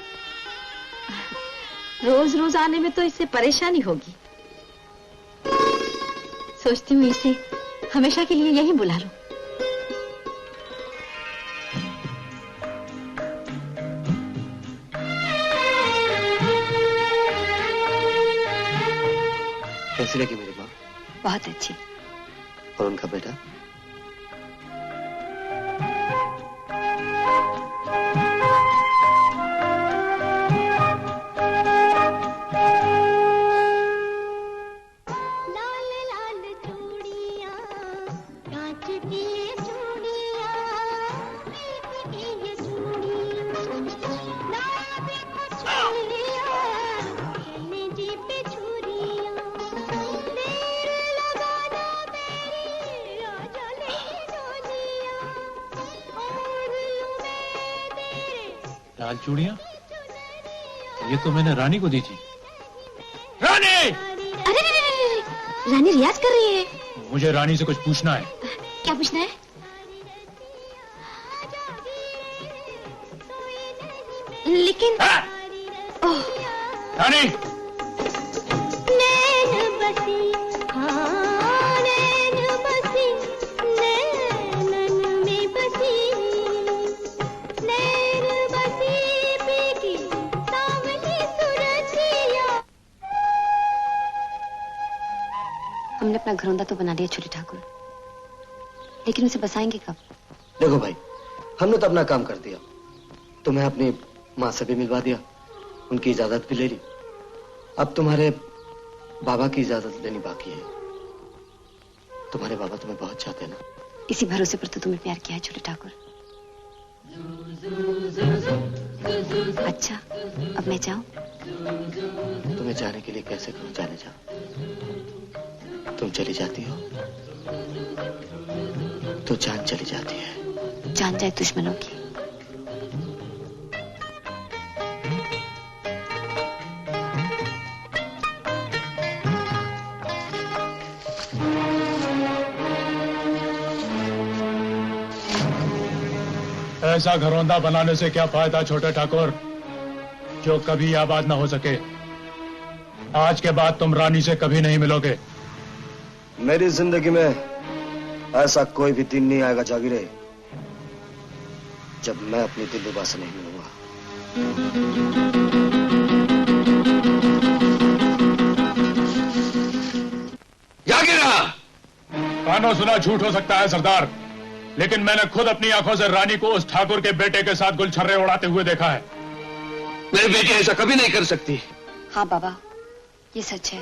रोज रोज आने में तो इससे परेशानी होगी। सोचती हूँ इसे हमेशा के लिए यहीं बुला लूं। कैसी लगी मेरी माँ? बहुत अच्छी। और उनका बेटा? लाल चूड़ियां? ये तो मैंने रानी को दी थी। रानी! अरे रानी रियाज कर रही है। मुझे रानी से कुछ पूछना है। क्या पूछना है? लेकिन ओह रानी! हमने अपना घरौंदा तो बना लिया छोटे ठाकुर, लेकिन उसे बसाएंगे कब? देखो भाई, हमने तो अपना काम कर दिया, तुम्हें अपनी माँ से भी मिलवा दिया, उनकी इजाजत भी ले ली। अब तुम्हारे बाबा की इजाजत लेनी बाकी है। तुम्हारे बाबा तुम्हें बहुत चाहते हैं ना? इसी भरोसे पर तो तुम्हें प्यार किया है छोटे ठाकुर। अच्छा, अब मैं जाऊं? तुम्हें जाने के लिए कैसे कहूं जाने जाओ? तुम चली जाती हो तो जान चली जाती है। जान जाए दुश्मनों की। ऐसा घरौंदा बनाने से क्या फायदा छोटे ठाकुर, जो कभी आबाद ना हो सके। आज के बाद तुम रानी से कभी नहीं मिलोगे। मेरी जिंदगी में ऐसा कोई भी दिन नहीं आएगा जागीरे जब मैं अपनी दिलरुबा से नहीं मिलूंगा। जागीरा! कानों सुना झूठ हो सकता है सरदार, लेकिन मैंने खुद अपनी आंखों से रानी को उस ठाकुर के बेटे के साथ गुलछर्रे उड़ाते हुए देखा है। मेरी बेटी ऐसा कभी नहीं कर सकती। हाँ बाबा, ये सच है।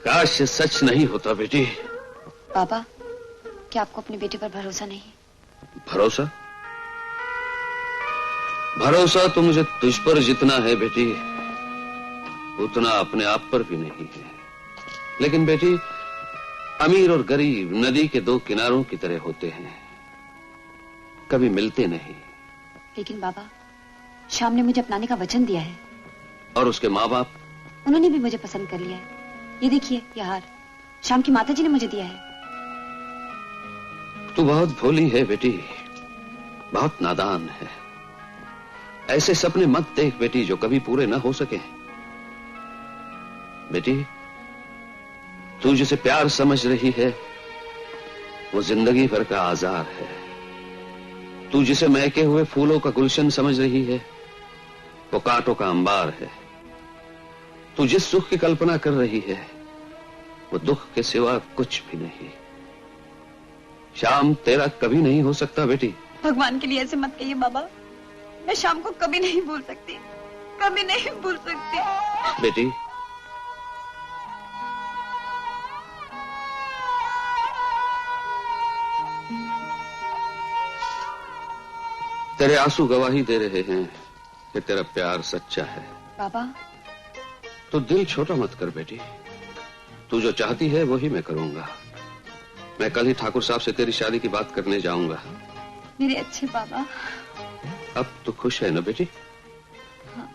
काश ये सच नहीं होता बेटी। बाबा, क्या आपको अपनी बेटी पर भरोसा नहीं? भरोसा? भरोसा तो मुझे तुझ पर जितना है बेटी, उतना अपने आप पर भी नहीं है। लेकिन बेटी, अमीर और गरीब नदी के दो किनारों की तरह होते हैं, कभी मिलते नहीं। लेकिन बाबा, श्याम ने मुझे अपनाने का वचन दिया है। और उसके माँ बाप? उन्होंने भी मुझे पसंद कर लिया है। ये देखिए, ये हार शाम की माताजी ने मुझे दिया है। तू बहुत भोली है बेटी, बहुत नादान है। ऐसे सपने मत देख बेटी जो कभी पूरे ना हो सके। बेटी, तू जिसे प्यार समझ रही है वो जिंदगी भर का आजार है। तू जिसे महके हुए फूलों का गुलशन समझ रही है वो कांटों का अंबार है। तू जिस सुख की कल्पना कर रही है वो दुख के सिवा कुछ भी नहीं। शाम तेरा कभी नहीं हो सकता बेटी। भगवान के लिए ऐसे मत कहिए बाबा, मैं शाम को कभी नहीं भूल सकती, कभी नहीं भूल सकती। बेटी, तेरे आंसू गवाही दे रहे हैं कि तेरा प्यार सच्चा है। बाबा, तो दिल छोटा मत कर बेटी। तू जो चाहती है वही मैं करूंगा। मैं कल ही ठाकुर साहब से तेरी शादी की बात करने जाऊंगा। मेरे अच्छे बाबा। अब तो खुश है ना बेटी? हाँ।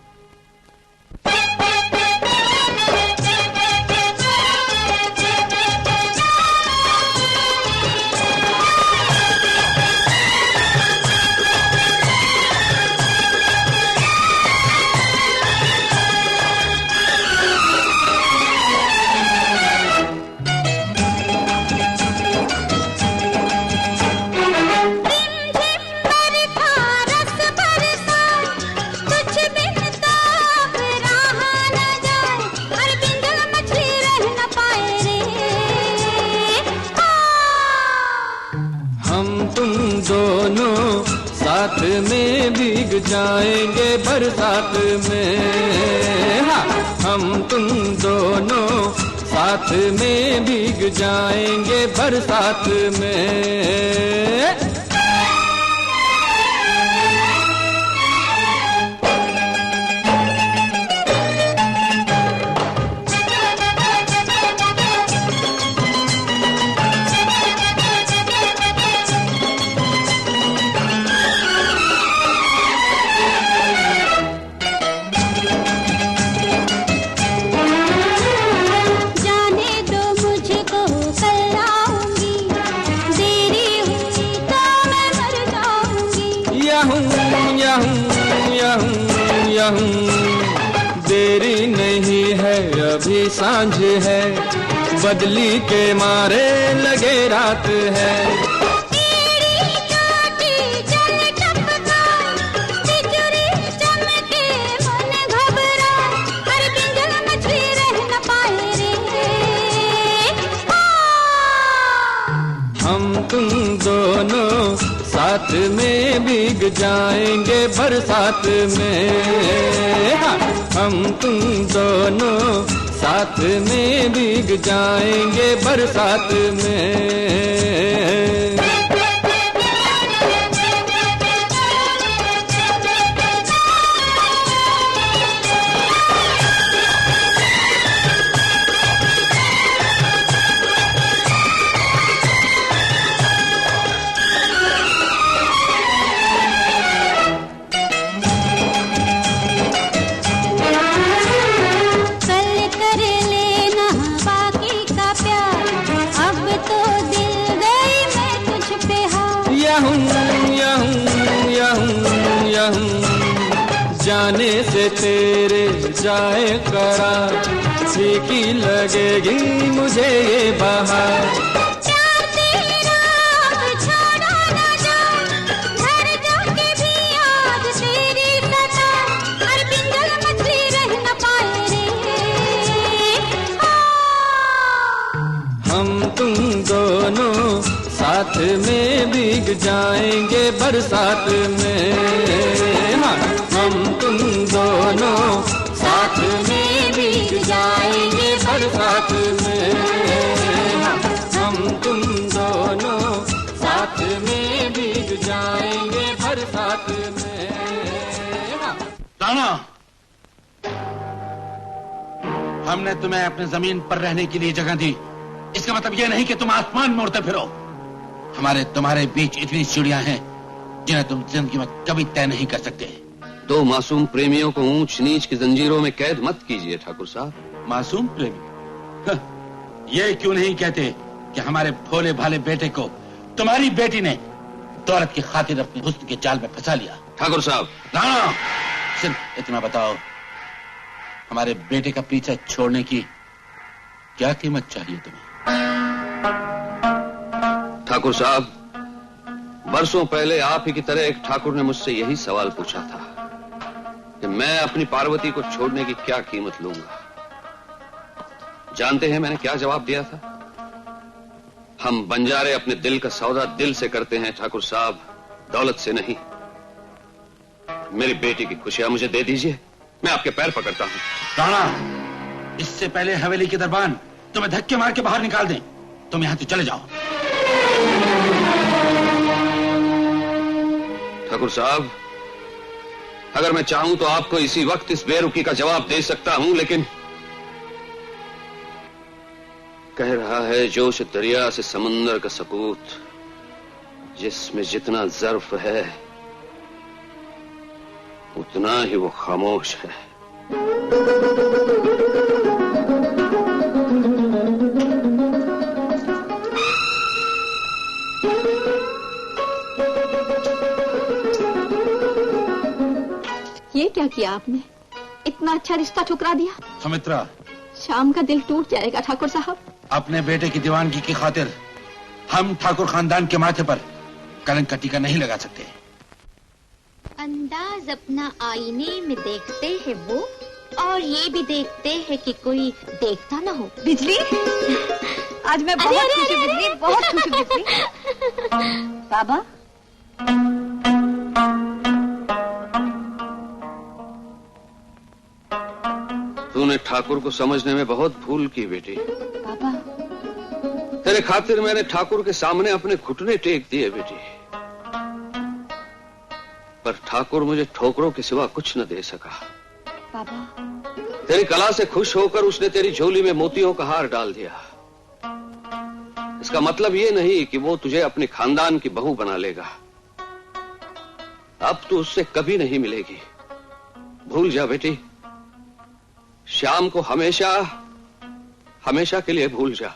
साथ में भीग जाएंगे बरसात में। हाँ, हम तुम दोनों साथ में भीग जाएंगे बरसात में। देरी नहीं है अभी सांझ है, बदली के मारे लगे रात है। हम तुम दोनों साथ में भीग जाएंगे बरसात में। हाँ, हम तुम दोनों साथ में भीग जाएंगे बरसात में। जाने से तेरे जाए करार, फीकी लगेगी मुझे ये बहार। हम तुम दोनों साथ में भीग जाएंगे बरसात में। हाँ, हम तुम दोनों साथ में भीग जाएंगे बरसात में। हाँ, हम तुम दोनों साथ में भीग जाएंगे बरसात में। हाँ। राणा, हमने तुम्हें अपनी जमीन पर रहने के लिए जगह दी, इसका मतलब यह नहीं कि तुम आसमान में उड़ते फिरो। हमारे तुम्हारे बीच इतनी सीढ़ियां हैं जिन्हें तुम जिंदगी में कभी तय नहीं कर सकते। दो मासूम प्रेमियों को ऊंच नीच की जंजीरों में कैद मत कीजिए ठाकुर साहब। मासूम प्रेमी? ये क्यों नहीं कहते कि हमारे भोले भाले बेटे को तुम्हारी बेटी ने दौलत की खातिर अपने हुस्न के जाल में फंसा लिया? ठाकुर साहब, राणा, सिर्फ इतना बताओ, हमारे बेटे का पीछा छोड़ने की क्या कीमत चाहिए तुम्हें? ठाकुर साहब, बरसों पहले आप ही की तरह एक ठाकुर ने मुझसे यही सवाल पूछा था कि मैं अपनी पार्वती को छोड़ने की क्या कीमत लूंगा। जानते हैं मैंने क्या जवाब दिया था? हम बंजारे अपने दिल का सौदा दिल से करते हैं ठाकुर साहब, दौलत से नहीं। मेरी बेटी की खुशियां मुझे दे दीजिए, मैं आपके पैर पकड़ता हूं। राणा, इससे पहले हवेली के दरबान तुम्हें धक्के मार के बाहर निकाल दें, तुम यहां से चले जाओ। ठाकुर साहब, अगर मैं चाहूं तो आपको इसी वक्त इस बेरुखी का जवाब दे सकता हूं, लेकिन कह रहा है जोश दरिया से समंदर का सपूत, जिसमें जितना ज़र्फ है उतना ही वो खामोश है। ये क्या किया आपने? इतना अच्छा रिश्ता ठुकरा दिया। सुमित्रा, शाम का दिल टूट जाएगा ठाकुर साहब। अपने बेटे की दीवानगी की खातिर हम ठाकुर खानदान के माथे पर कलंक का टीका नहीं लगा सकते। अंदाज अपना आईने में देखते हैं वो, और ये भी देखते हैं कि कोई देखता ना हो। बिजली, आज मैं बहुत खुश हूँ बिजली, बहुत खुश हूँ बिजली। बाबा, तूने ठाकुर को समझने में बहुत भूल की बेटी। बाबा, तेरे खातिर मैंने ठाकुर के सामने अपने घुटने टेक दिए बेटी, पर ठाकुर मुझे ठोकरों के सिवा कुछ न दे सका। बाबा, तेरी कला से खुश होकर उसने तेरी झोली में मोतियों का हार डाल दिया। इसका मतलब ये नहीं कि वो तुझे अपने खानदान की बहू बना लेगा। अब तू उससे कभी नहीं मिलेगी, भूल जा बेटी। श्याम को हमेशा हमेशा के लिए भूल जा।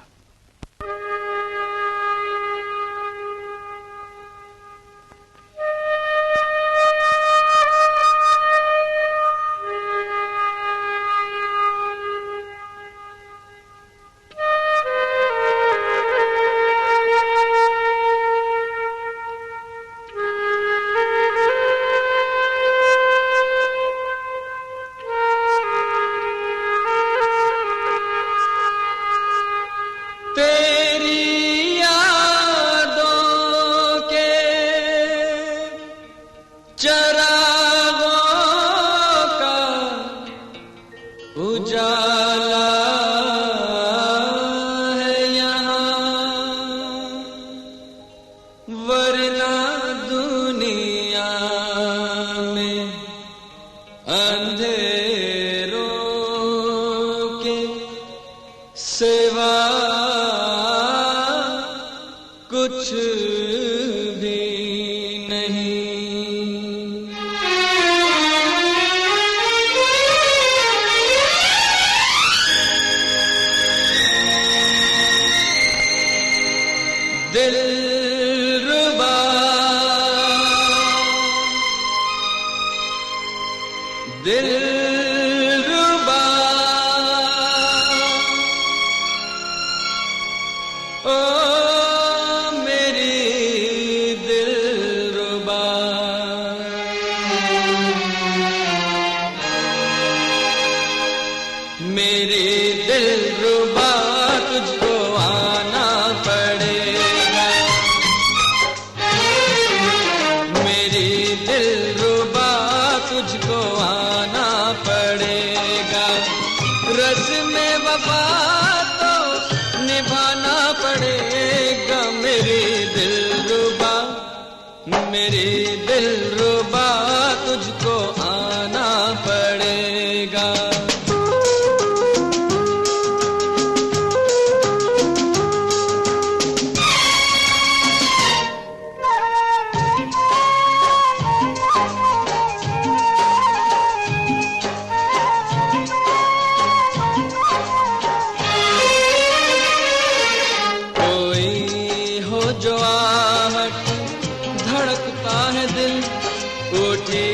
उठी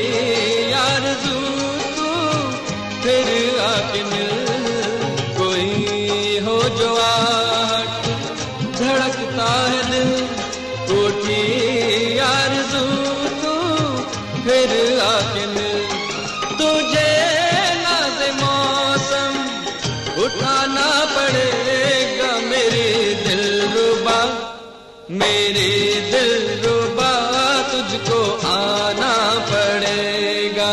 आरज़ू तू फिर आके मिल, कोई हो जो आहट धड़कता है दिल। उठी आरज़ू तू फिर आके मिल, तुझे नाज़े मौसम उठाना पड़ेगा मेरे दिलरुबा, मेरे दिलरुबा तुझको आना पड़ेगा।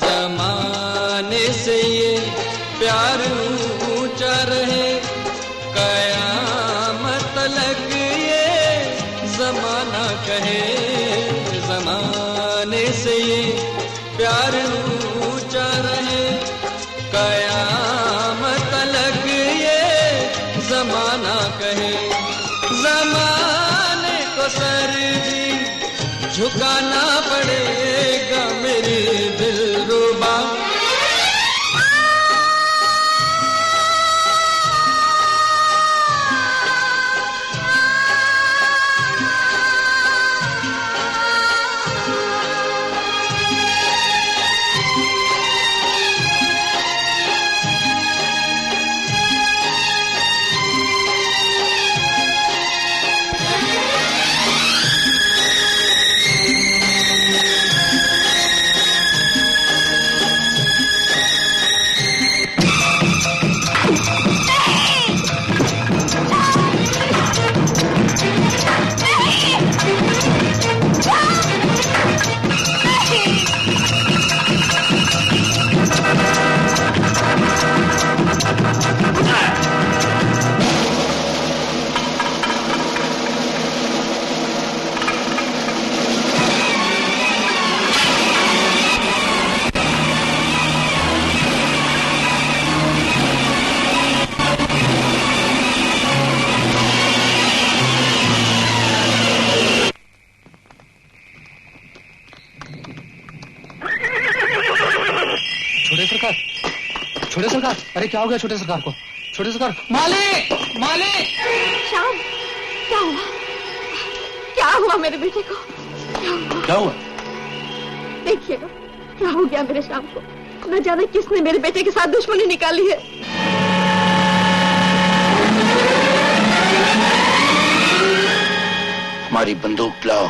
ज़माने से ये प्यार ऊंचा रहे, कयामत तलक ये ज़माना कहे। ज़माने से ये प्यार ऊंचा रहे, कयामत तलक ये ज़माना कहे। ज़माने को सर जी झुकाना पड़ेगा मेरे दिलरुबा। छोटे सरकार, अरे क्या हो गया छोटे सरकार को? छोटे सरकार, मालिक मालिक। श्याम, क्या हुआ? क्या हुआ मेरे बेटे को? क्या हुआ? देखिएगा क्या हो गया मेरे श्याम को। न जाने किसने मेरे बेटे के साथ दुश्मनी निकाली है। हमारी बंदूक लाओ।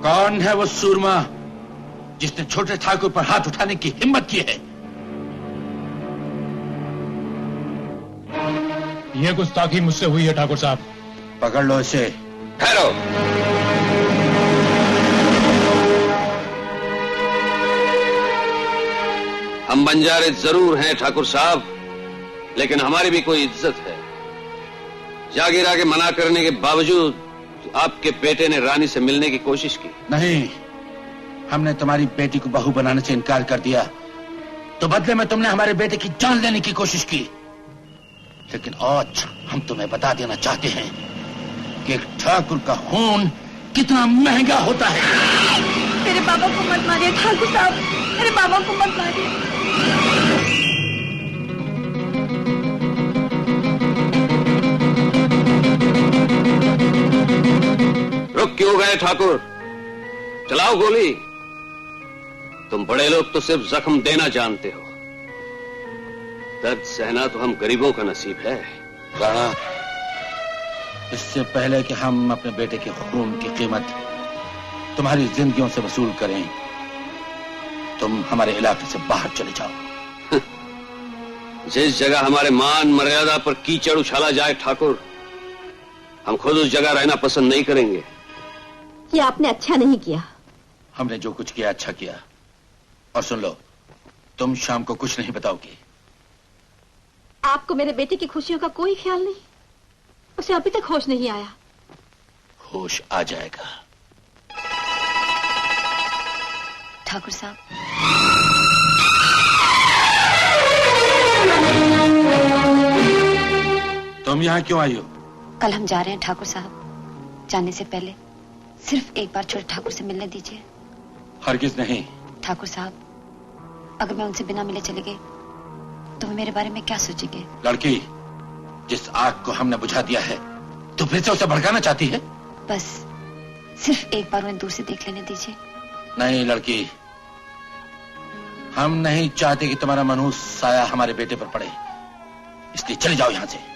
कौन है वो सूरमा जिसने छोटे ठाकुर पर हाथ उठाने की हिम्मत की है? ये गुस्ताखी मुझसे हुई है ठाकुर साहब। पकड़ लो इसे। ठहरो। हम बंजारे जरूर हैं ठाकुर साहब, लेकिन हमारी भी कोई इज्जत है। जागीर आगे मना करने के बावजूद आपके बेटे ने रानी से मिलने की कोशिश की। नहीं, हमने तुम्हारी बेटी को बहू बनाने से इनकार कर दिया, तो बदले में तुमने हमारे बेटे की जान लेने की कोशिश की। लेकिन आज हम तुम्हें बता देना चाहते हैं कि एक ठाकुर का खून कितना महंगा होता है। मेरे बाबा को मत मारिए ठाकुर साहब, मेरे बाबा को मत मारिए। रुक क्यों गए ठाकुर? चलाओ गोली। तुम बड़े लोग तो सिर्फ जख्म देना जानते हो, दर्द सहना तो हम गरीबों का नसीब है। राणा, इससे पहले कि हम अपने बेटे के खून की कीमत तुम्हारी जिंदगियों से वसूल करें, तुम हमारे इलाके से बाहर चले जाओ। जिस जगह हमारे मान मर्यादा पर कीचड़ उछाला जाए ठाकुर, हम खुद उस जगह रहना पसंद नहीं करेंगे। ये आपने अच्छा नहीं किया। हमने जो कुछ किया अच्छा किया। और सुन लो, तुम शाम को कुछ नहीं बताओगी। आपको मेरे बेटे की खुशियों का कोई ख्याल नहीं? उसे अभी तक होश नहीं आया। होश आ जाएगा। ठाकुर साहब, तुम यहाँ क्यों आई हो? कल हम जा रहे हैं ठाकुर साहब। जाने से पहले सिर्फ एक बार छोटे ठाकुर से मिलने दीजिए। हरगिज नहीं। ठाकुर साहब, अगर मैं उनसे बिना मिले चले गए तो वो मेरे बारे में क्या सोचेंगे? लड़की, जिस आग को हमने बुझा दिया है तो फिर से उसे भड़काना चाहती है? बस सिर्फ एक बार उन्हें दूर से देख लेने दीजिए। नहीं लड़की, हम नहीं चाहते कि तुम्हारा मनहूस साया हमारे बेटे पर पड़े, इसलिए चले जाओ यहां से।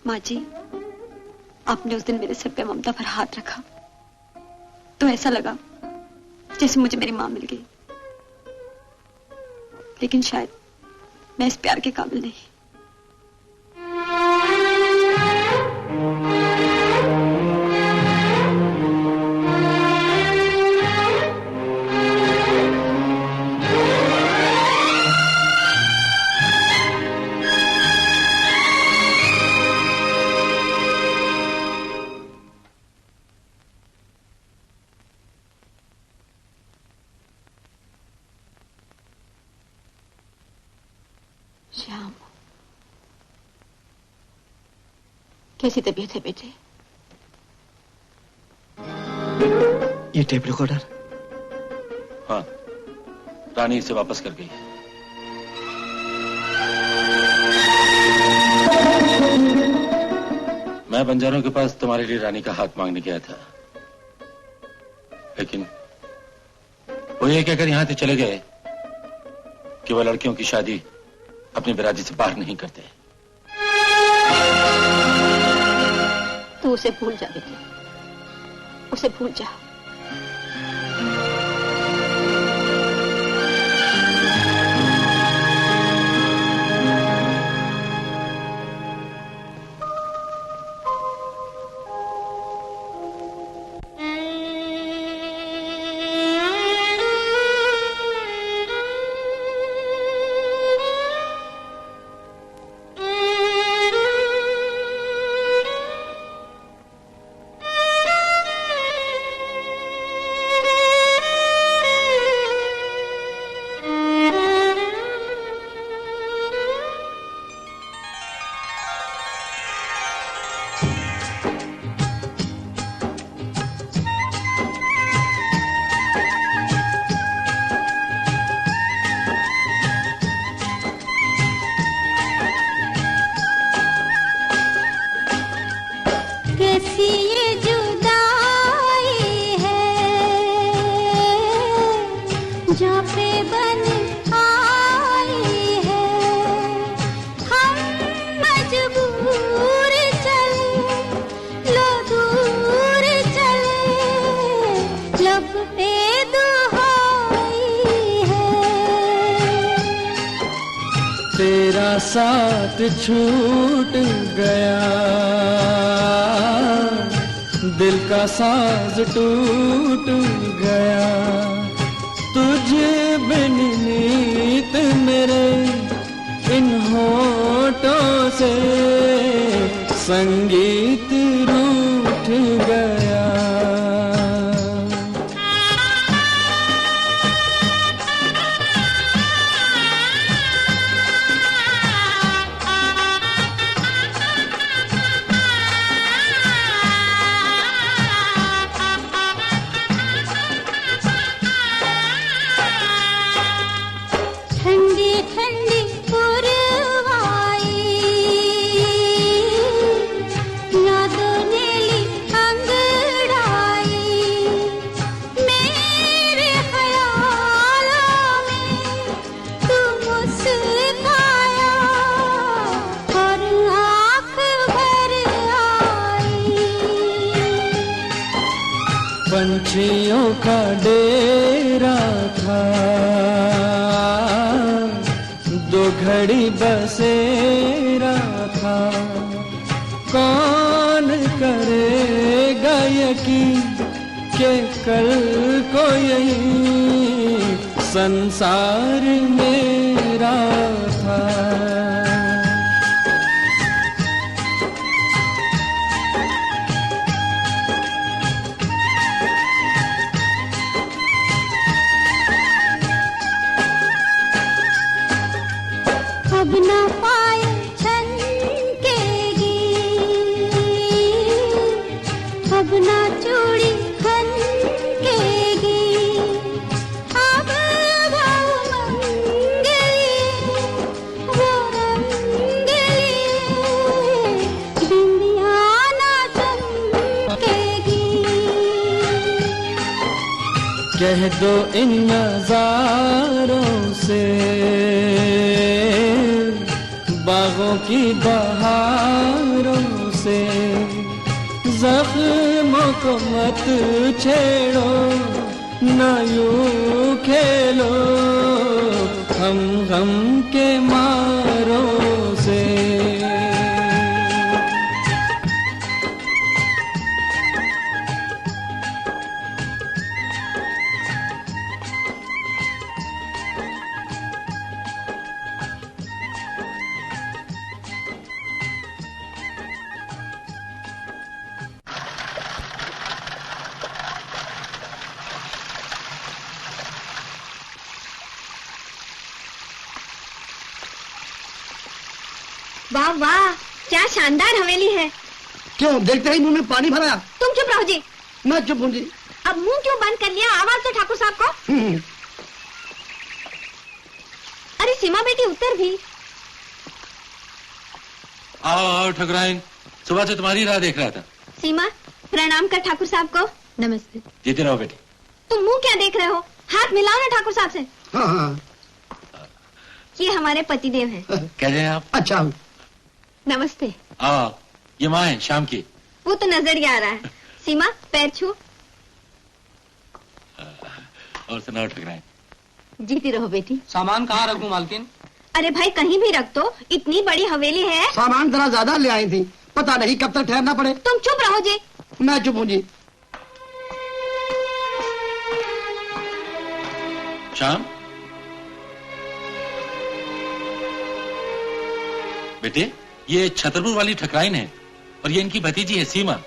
माँ जी, आपने उस दिन मेरे सिर पे ममता पर हाथ रखा तो ऐसा लगा जैसे मुझे मेरी माँ मिल गई। लेकिन शायद मैं इस प्यार के काबिल नहीं। श्याम, कैसी तबीयत है बेटे? ये टेप रिकॉर्डर? हाँ, रानी इसे वापस कर गई। मैं बंजारों के पास तुम्हारे लिए रानी का हाथ मांगने गया था, लेकिन वो ये कहकर यहां से चले गए कि वो लड़कियों की शादी अपनी बिरादरी से बाहर नहीं करते। तू उसे भूल जा बेटे, उसे भूल जा। तेरा साथ छूट गया, दिल का साज टूट गया, तुझे बिन नीत मेरे इन होठों से संगीत रूठ गया। पंछियों का डेरा था, दो घड़ी बसेरा था, कौन करेगा यकीन के कल को यही संसार मेरा था। अब न पायल छनकेगी, अब न चूड़ी खनकेगी, अब वो मंगली वो रंगली बिंदिया न चमकेगी। कह दो इन नजारों से बागों की बहारों से जख्मों को मत छेड़ो, न यूं खेलो हम गम के मारों से। वाह वाह, क्या शानदार हवेली है। क्यों देखते ही मुंह में पानी भरा? तुम चुप रहो जी। मैं चुप हूँ जी। अब मुंह क्यों बंद कर लिया? आवाज तो ठाकुर साहब को। अरे सीमा बेटी उतर भी। आओ ठकुराइन, सुबह से तुम्हारी राह देख रहा था। सीमा प्रणाम कर ठाकुर साहब को। नमस्ते। जीते रहो बेटी। तुम मुंह क्या देख रहे हो? हाथ मिलाओ ना ठाकुर साहब से। हाँ हाँ। ये हमारे पतिदेव हैं। कैसे हैं आप? अच्छा हूँ। नमस्ते। ये माँ है शाम की। वो तो नजर ही आ रहा है। सीमा पैर छू। और सुनाओ ठकुराइन। जीती रहो बेटी। सामान कहाँ रखूं मालकिन? अरे भाई कहीं भी रख दो, इतनी बड़ी हवेली है। सामान जरा ज्यादा ले आई थी, पता नहीं कब तक ठहरना पड़े। तुम चुप रहो जी। मैं चुप हूँ जी। शाम बेटे, ये छतरपुर वाली ठकुराइन है और ये इनकी भतीजी है सीमा।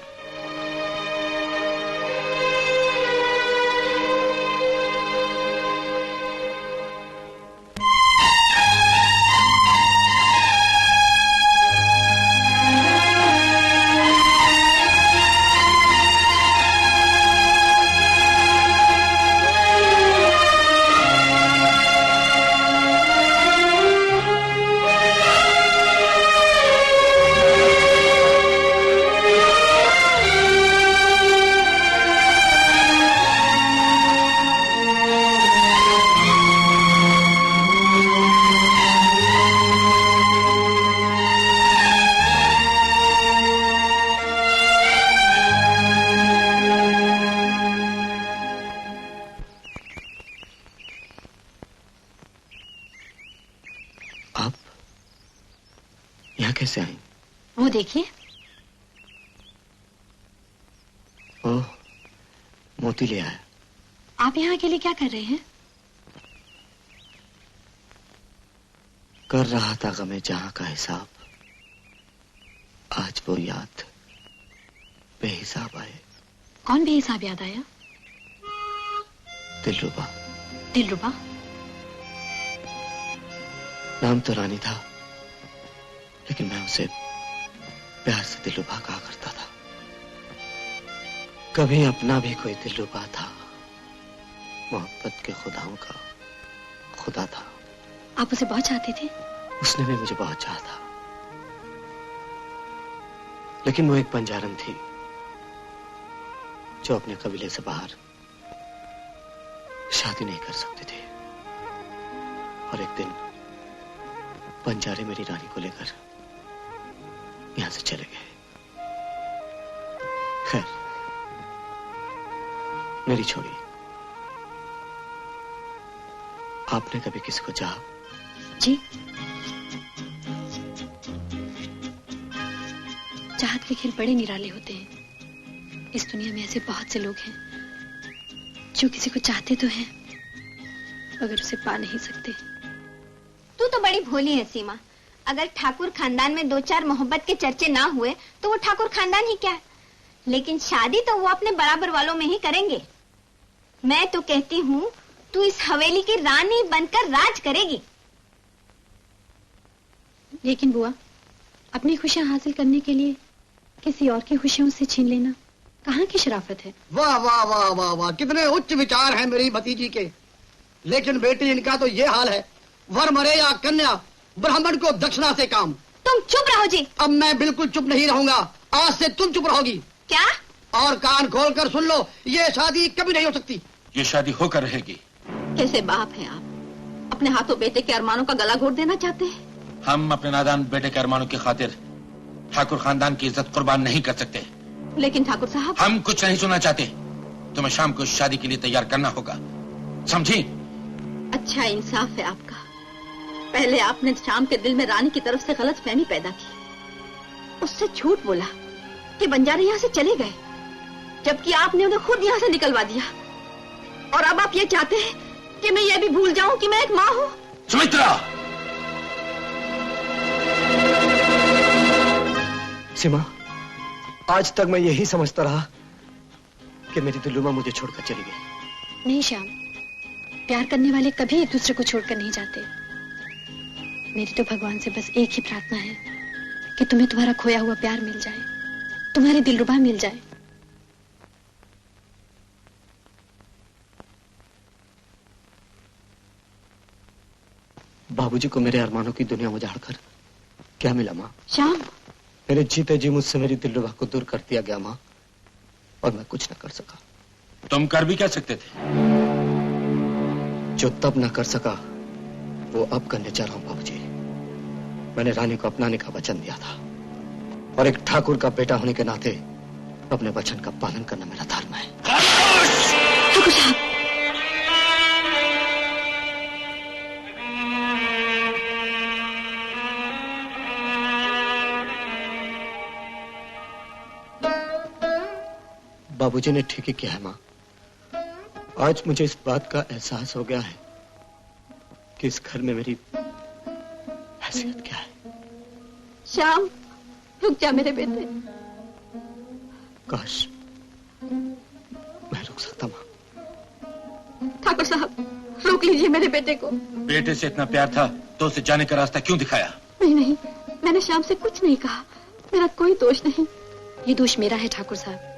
कैसे आई? वो देखिए। ओह, मोती ले आया। आप यहाँ अकेले क्या कर रहे हैं? कर रहा था गमे जहां का हिसाब। आज वो याद बेहिसाब आए। कौन बेहिसाब याद आया? दिलरुबा। दिलरुबा? नाम तो रानी था, लेकिन मैं उसे प्यार से दिलरुबा कहा करता था। कभी अपना भी कोई दिलरुबा था, मोहब्बत के खुदाओं का खुदा था। आप उसे बहुत चाहते थे? उसने भी मुझे बहुत चाहा था, लेकिन वो एक बंजारन थी जो अपने कबीले से बाहर शादी नहीं कर सकती थी। और एक दिन बंजारे मेरी रानी को लेकर यहां से चले गए। खैर, मेरी छोड़ी। आपने कभी किसी को चाहा? जी, चाहत के खेल बड़े निराले होते हैं। इस दुनिया में ऐसे बहुत से लोग हैं जो किसी को चाहते तो हैं मगर उसे पा नहीं सकते। तू तो बड़ी भोली है सीमा। अगर ठाकुर खानदान में दो चार मोहब्बत के चर्चे ना हुए तो वो ठाकुर खानदान ही क्या है, लेकिन शादी तो वो अपने बराबर वालों में ही करेंगे। मैं तो कहती हूँ तू इस हवेली की रानी बनकर राज करेगी। लेकिन बुआ, अपनी खुशियां हासिल करने के लिए किसी और की खुशियों से छीन लेना कहाँ की शराफत है? वाह वाह वाह वाह वाह, कितने उच्च विचार हैं मेरी भतीजी के। लेकिन बेटी इनका तो ये हाल है, वर मरे या कन्या, ब्राह्मण को दक्षिणा से काम। तुम चुप रहो जी। अब मैं बिल्कुल चुप नहीं रहूंगा, आज से तुम चुप रहोगी। क्या? और कान खोल कर सुन लो, ये शादी कभी नहीं हो सकती। ये शादी होकर रहेगी। कैसे बाप हैं आप, अपने हाथों बेटे के अरमानों का गला घोट देना चाहते हैं? हम अपने नादान बेटे के अरमानों की खातिर ठाकुर खानदान की इज्जत कुर्बान नहीं कर सकते। लेकिन ठाकुर साहब, हम कुछ नहीं सुनना चाहते। तुम्हें शाम को शादी के लिए तैयार करना होगा, समझी? अच्छा इंसाफ है आपका। पहले आपने शाम के दिल में रानी की तरफ से गलत फहमी पैदा की, उससे झूठ बोला कि बंजारे यहाँ से चले गए, जबकि आपने उन्हें खुद यहाँ से निकलवा दिया। और अब आप ये चाहते हैं कि मैं ये भी भूल जाऊं कि मैं एक माँ हूँ? सुमित्रा! सीमा, आज तक मैं यही समझता रहा कि मेरी दुल्लुमा मुझे छोड़कर चली गई। नहीं श्याम, प्यार करने वाले कभी एक दूसरे को छोड़कर नहीं जाते। मेरी तो भगवान से बस एक ही प्रार्थना है कि तुम्हें तुम्हारा खोया हुआ प्यार मिल जाए, तुम्हारी दिलरुबा मिल जाए। बाबूजी को मेरे अरमानों की दुनिया उजाड़कर क्या मिला माँ? श्याम, मेरे जीते जी मुझसे मेरी दिलरुबा को दूर कर दिया गया माँ, और मैं कुछ न कर सका। तुम कर भी क्या सकते थे? जो तब न कर सका वो अब करने जा रहा हूँ बाबूजी। मैंने रानी को अपनाने का वचन दिया था, और एक ठाकुर का बेटा होने के नाते अपने वचन का पालन करना मेरा धर्म है। ठाकुर साहब, बाबूजी ने ठीक ही किया है माँ। आज मुझे इस बात का एहसास हो गया है कि इस घर में मेरी हैसियत क्या है। श्याम, रुक जा मेरे बेटे। काश मैं रुक सकता माँ। ठाकुर साहब, रोक लीजिए मेरे बेटे को। बेटे से इतना प्यार था तो उसे जाने का रास्ता क्यों दिखाया? नहीं नहीं, मैंने श्याम से कुछ नहीं कहा, मेरा कोई दोष नहीं। ये दोष मेरा है ठाकुर साहब।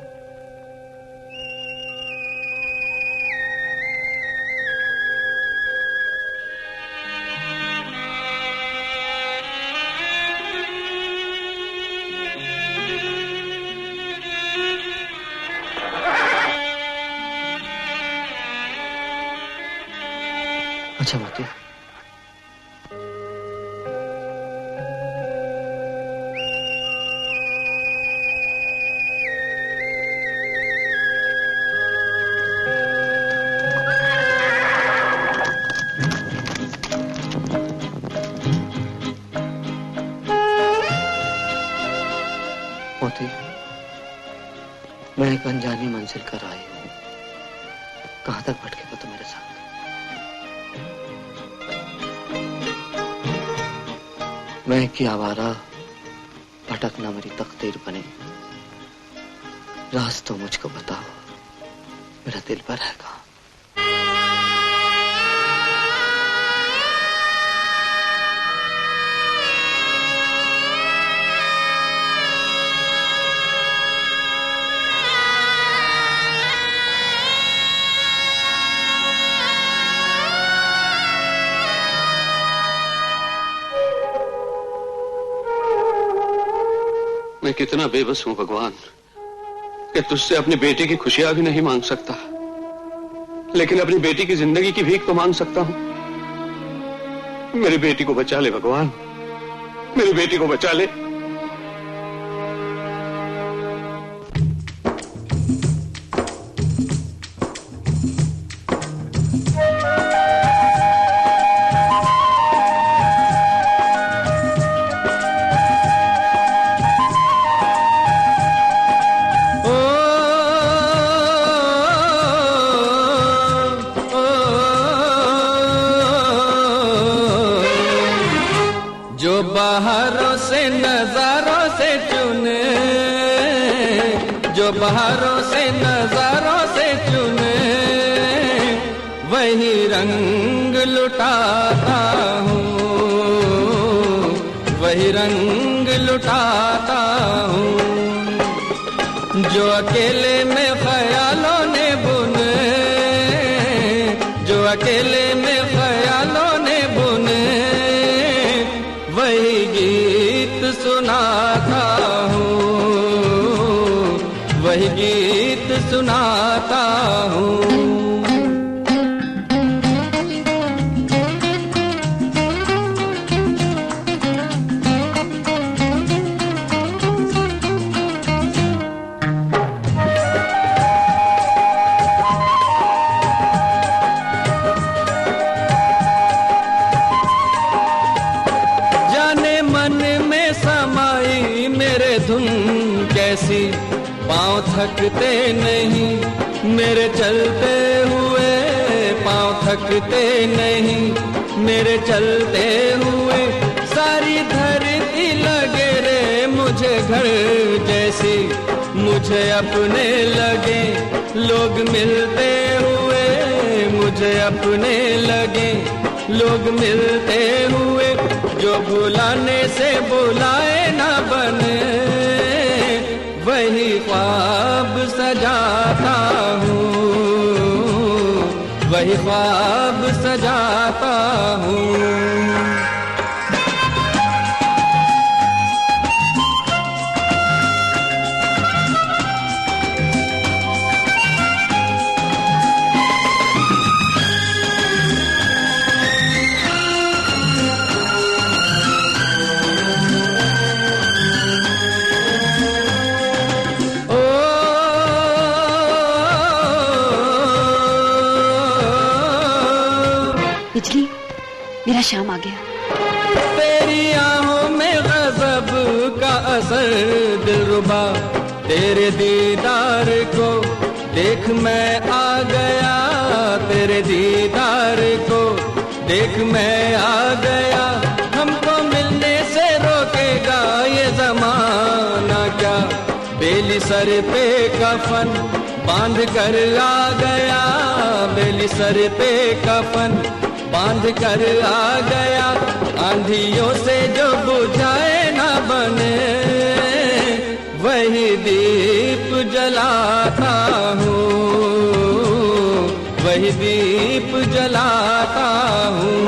अच्छा मोती, मोती, मैं एक अनजानी मंजिल कर आई हूँ। कहाँ तक भटकेगा तू मेरे साथ? मैं कि आवारा भटकना मेरी तकदीर बने, राज तो मुझको बताओ, मेरा दिल पर रहेगा। मैं कितना बेबस हूं भगवान कि तुझसे अपनी बेटे की खुशियां भी नहीं मांग सकता, लेकिन अपनी बेटी की जिंदगी की भीख तो मांग सकता हूं। मेरी बेटी को बचा ले भगवान, मेरी बेटी को बचा ले। जो बहारों से नजारों से चुने वही रंग लुटाता हूँ, वही रंग लुटाता हूँ। जो अकेले में ख्यालों ने बुने, जो अकेले में ख्यालों ने बुने वही गीत सुनाता हूँ, वही गीत सुनाता हूँ। पाँव थकते नहीं मेरे चलते हुए, पाँव थकते नहीं मेरे चलते हुए। सारी धरती लगे रे मुझे घर जैसी, मुझे अपने लगे लोग मिलते हुए, मुझे अपने लगे लोग मिलते हुए। जो बुलाने से बुलाए ना बने वही ख्वाब सजाता हूँ, वही ख्वाब सजाता हूँ। बिजली, मेरा शाम आ गया। तेरी आहों में गजब का असर दिलरुबा, तेरे दीदार को देख मैं आ गया, तेरे दीदार को देख मैं आ गया। हमको मिलने से रोकेगा ये जमाना क्या, बेली सर पे कफन बांध कर आ गया, बेली सर पे कफन बांध कर आ गया। आंधियों से जो बुझाए ना बने वही दीप जलाता हूँ, वही दीप जलाता हूँ।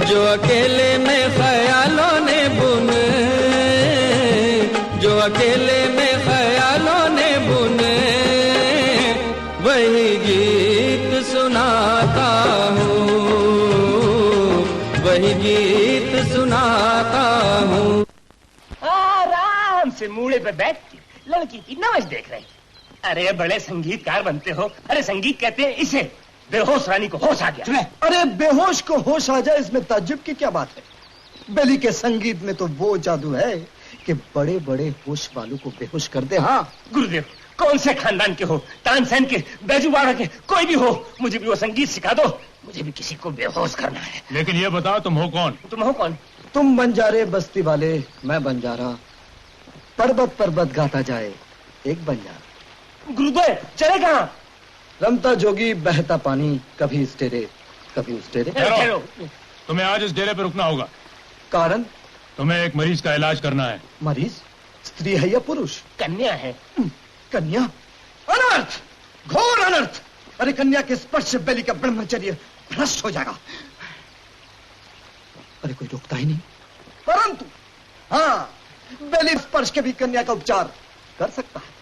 जो अकेले में ख्यालों ने बुने, जो अकेले में ख्यालों ने बुने वही गीत सुनाता हूँ, वही गीत सुनाता हूँ। आराम से मूड़े पे बैठ के लड़की की नमज देख रहे थे। अरे बड़े संगीतकार बनते हो। अरे संगीत कहते हैं इसे। बेहोश रानी को होश आ गया। अरे बेहोश को होश आ जाए इसमें ताज्जुब की क्या बात है। बेली के संगीत में तो वो जादू है कि बड़े बड़े होश वालों को बेहोश कर दे। हाँ गुरुदेव, कौन से खानदान के हो, तानसेन के, बैजूबाड़ा के, कोई भी हो, मुझे भी वो संगीत सिखा दो। मुझे भी किसी को बेहोश करना है। लेकिन ये बताओ तुम हो कौन? तुम हो कौन? तुम बंजारे बस्ती वाले, मैं बंजारा। पर्वत पर्वत गाता जाए एक बंजारा। गुरुदेव चले कहाँ? रमता जोगी बहता पानी, कभी इस डेरे कभी उस डेरे। तुम्हें आज इस डेरे पे रुकना होगा। कारण? तुम्हें एक मरीज का इलाज करना है। मरीज? स्त्री है या पुरुष? कन्या है। कन्या? अनर्थ, घोर अनर्थ। अरे कन्या के स्पर्श से बेली का ब्रह्मचर्य भ्रष्ट हो जाएगा। अरे कोई रोकता ही नहीं। परंतु हाँ, बेली स्पर्श के भी कन्या का उपचार कर सकता है।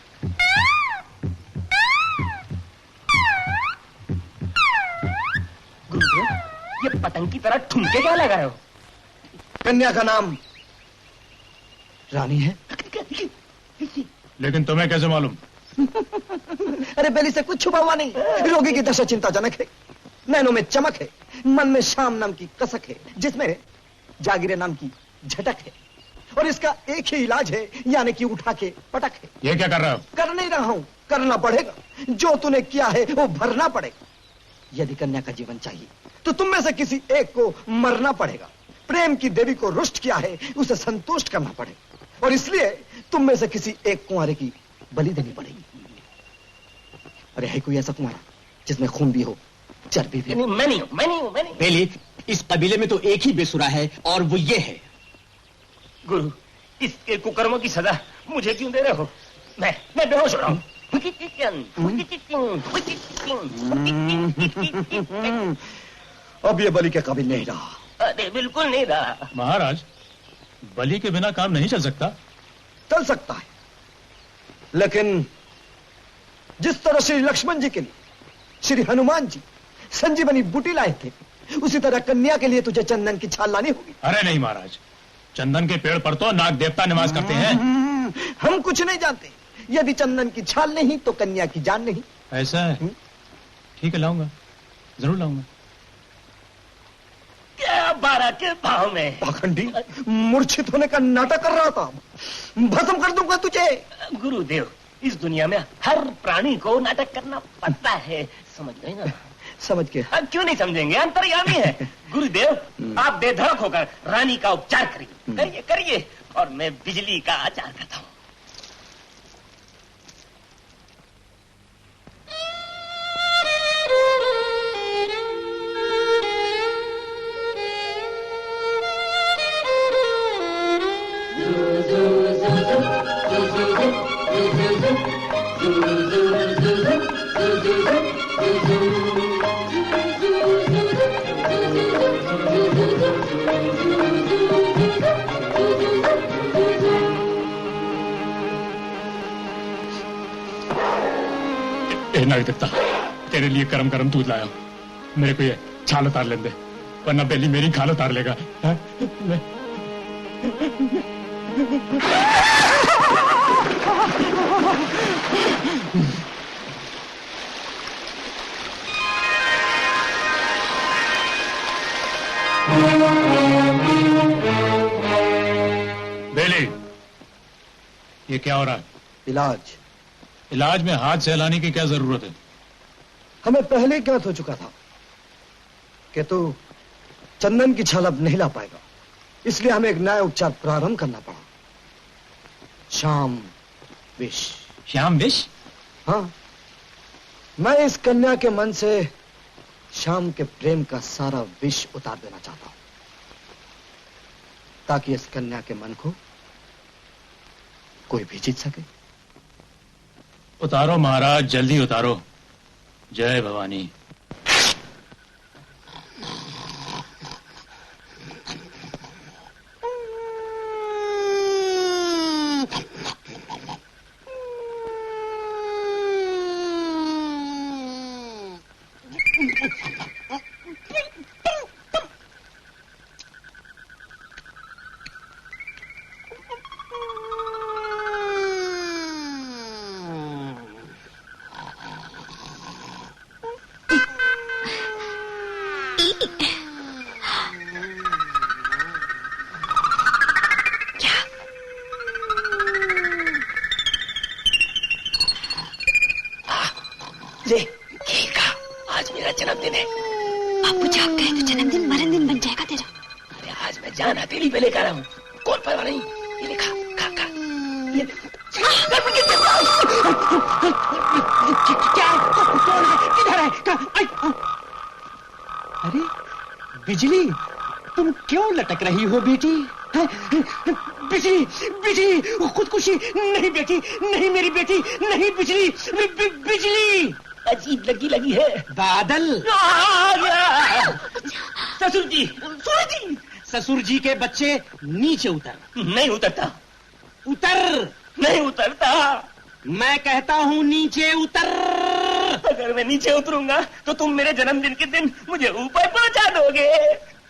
गुरुदेव, ये पतंग की तरह ठुमके क्या लगाए हो? कन्या का नाम रानी है। लेकिन तुम्हें कैसे मालूम? अरे बेली से कुछ छुपा हुआ नहीं। रोगी की दशा चिंताजनक है। नैनों में चमक है, मन में शाम नाम की कसक है, जिसमें जागीरे नाम की झटक है। और इसका एक ही इलाज है, यानी कि उठा के पटक है। ये क्या कर रहा हो? कर नहीं रहा हूं, करना पड़ेगा। जो तूने किया है वो भरना पड़ेगा। यदि कन्या का जीवन चाहिए तो तुम में से किसी एक को मरना पड़ेगा। प्रेम की देवी को रुष्ट किया है, उसे संतुष्ट करना पड़ेगा। और इसलिए तुम में से किसी एक कुंवारे की बलि देनी पड़ेगी। अरे है कोई ऐसा कुमारा जिसमें खून भी हो, चर्बी भी? मैं नहीं हूँ। बेली, इस कबीले में तो एक ही बेसुरा है और वो ये है। गुरु, इसके कुकर्मों की सजा मुझे क्यों दे रहे हो? मैं बेहोश हो रहा हूँ। अब ये बलि के काबिल नहीं रहा। अरे बिल्कुल नहीं रहा। महाराज, बलि के बिना काम नहीं चल सकता। चल सकता है, लेकिन जिस तरह श्री लक्ष्मण जी के लिए श्री हनुमान जी संजीवनी बूटी लाए थे, उसी तरह कन्या के लिए तुझे चंदन की छाल लानी होगी। अरे नहीं महाराज, चंदन के पेड़ पर तो नाग देवता निवास करते हैं। हम कुछ नहीं जानते। यदि चंदन की छाल नहीं तो कन्या की जान नहीं। ऐसा है? ठीक है, लाऊंगा, जरूर लाऊंगा। क्या 12 के भाव में? पाखंडी, मूर्छित होने का नाटक कर रहा था। भस्म कर दूंगा तुझे। गुरुदेव, इस दुनिया में हर प्राणी को नाटक करना पड़ता है, समझ गए ना? समझ के। क्यों नहीं समझेंगे, अंतर्यामी है। गुरुदेव, आप बेधड़क होकर रानी का उपचार करिए, करिए, और मैं बिजली का आचार करता हूँ। नाग देवता, तेरे लिए गरम गरम दूध लाया हूं। मेरे को ये छाल उतार लेने दे, वरना बेली मेरी खाल उतार लेगा। बेली, ये क्या हो रहा है? इलाज में हाथ सहलाने की क्या जरूरत है? हमें पहले ज्ञात हो चुका था कि तू चंदन की छाल अब नहीं ला पाएगा, इसलिए हमें एक नया उपचार प्रारंभ करना पड़ा। श्याम विष। श्याम विष? हाँ, मैं इस कन्या के मन से श्याम के प्रेम का सारा विष उतार देना चाहता हूं, ताकि इस कन्या के मन को कोई भी जीत सके। उतारो महाराज, जल्दी उतारो। जय भवानी। बिजली, तुम क्यों लटक रही हो बेटी? बिजली, बिजली, खुदकुशी नहीं बेटी, नहीं मेरी बेटी, नहीं बिजली, बिजली। अजीब लगी है। बादल। ससुर जी, ससुर जी, ससुर जी के बच्चे नीचे उतर। नहीं उतरता। उतर। नहीं उतरता। मैं कहता हूँ नीचे उतर। अगर मैं नीचे उतरूंगा तो तुम मेरे जन्मदिन के दिन मुझे ऊपर पहुंचा दोगे।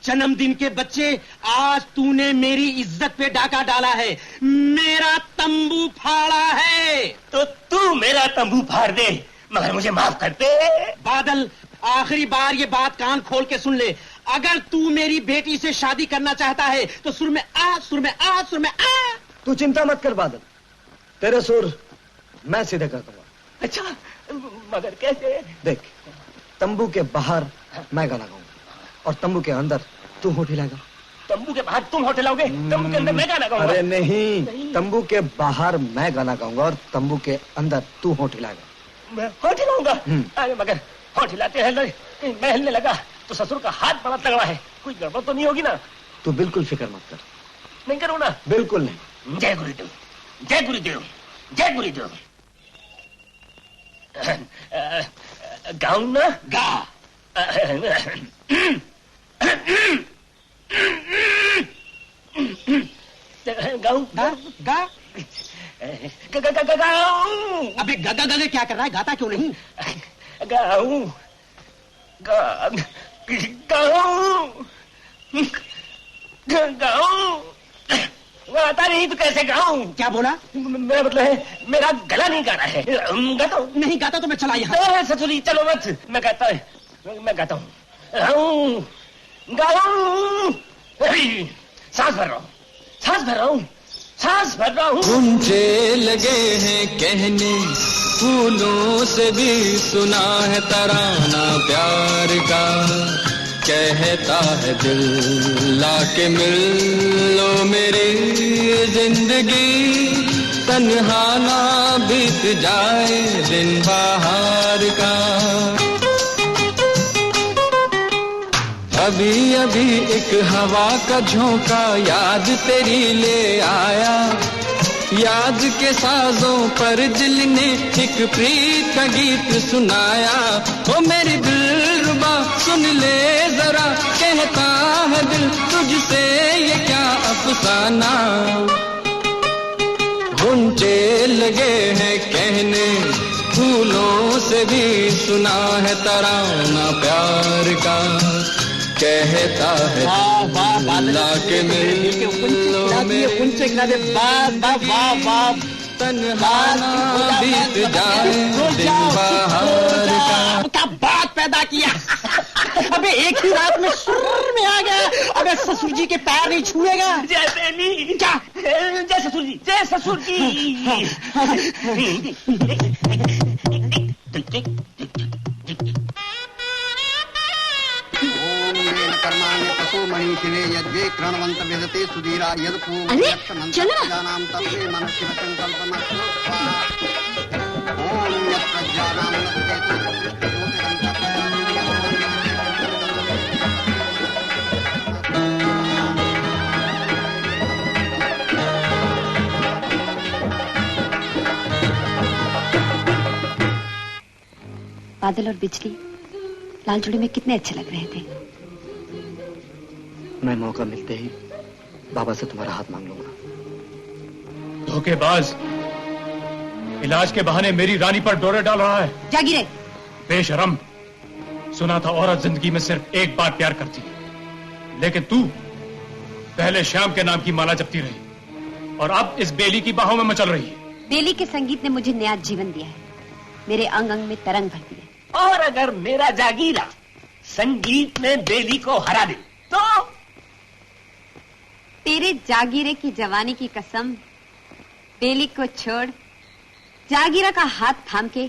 जन्मदिन के बच्चे, आज तूने मेरी इज्जत पे डाका डाला है, मेरा तंबू फाड़ा है। तो तू मेरा तंबू फाड़ दे, मगर मुझे माफ कर दे। बादल, आखिरी बार ये बात कान खोल के सुन ले। अगर तू मेरी बेटी से शादी करना चाहता है तो सुर में आ, सुर में आ, सुर में आ। तू चिंता मत कर बादल, तेरे सुर मैं सीधे कर दूंगा। अच्छा, मगर कैसे? देख, तंबू के बाहर मैं गाना गाऊंगा और तंबू के अंदर तू होठ हिलाएगा। तंबू के बाहर तुम होटल आओगे, तंबू के अंदर मैं गाना गाऊंगा। अरे नहीं, तंबू के बाहर मैं गाना गाऊंगा और तंबू के अंदर तू होठ हिलाएगा। मैं होठ हिलाऊंगा? अरे मगर होठ हिलाते हैं मैं हिलने लगा तो ससुर का हाथ बड़ा तगड़ा है, कोई गड़बड़ तो नहीं होगी ना? तू बिल्कुल फिक्र मत कर। नहीं करूँ ना? बिल्कुल नहीं। जय गुरुदेव, जय गुरुदेव, जय गुरुदेव। गाऊं ना? गा। गाऊं? गा। गाऊं। अबे गगा गगा क्या कर रहा है, गाता क्यों नहीं? गाऊं, गाऊं, गाऊं, गाता नहीं तो कैसे गाऊं? क्या बोला? मेरा मतलब है मेरा गला नहीं गा रहा है। गाता हूँ। नहीं गाता तो मैं चला यहाँ। ससुरी चलो मत, मैं गाता हूँ। गाऊं, सांस भर रहा हूँ, सांस भर रहा हूँ, सांस भर रहा हूँ। गुंजे लगे हैं कहने, फूलों से भी सुना है तराना प्यार का। कहता है दिल लाके मिल लो मेरी जिंदगी, तन्हा ना बीत जाए दिन बाहर का। अभी अभी एक हवा का झोंका याद तेरी ले आया, याद के साजों पर दिल ने एक प्रीत का गीत सुनाया। ओ मेरी दिलरुबा सुन ले जरा, कहता है दिल तुझसे ये क्या अफसाना। गुंजे लगे हैं कहने, फूलों से भी सुना है तराना प्यार का। कहता है अल्लाह के मिलो मेरे, तन्हा ना बीत जाए दिन बाहर का। क्या बात पैदा किया। अबे एक ही रात में सुर में आ गया। अबे ससुर जी के पैर नहीं छुएगा? जय बेली। क्या? जय ससुर जी, जय ससुर जी। अरे चलो बादल और बिजली लाल जोड़ी में कितने अच्छे लग रहे थे। मैं मौका मिलते ही बाबा से तुम्हारा हाथ मांग लूंगा। धोखेबाज, इलाज के बहाने मेरी रानी पर डोरे डाल रहा है। जागिरे। बेशरम, सुना था औरत जिंदगी में सिर्फ एक बार प्यार करती है, लेकिन तू पहले श्याम के नाम की माला जपती रही और अब इस बेली की बाहों में मचल रही है। बेली के संगीत ने मुझे नया जीवन दिया है, मेरे अंग अंग में तरंग भर दी है। और अगर मेरा जागीरा संगीत में बेली को हरा दे तो? तेरे जागीरे की जवानी की कसम, बेली को छोड़ जागीरा का हाथ थाम के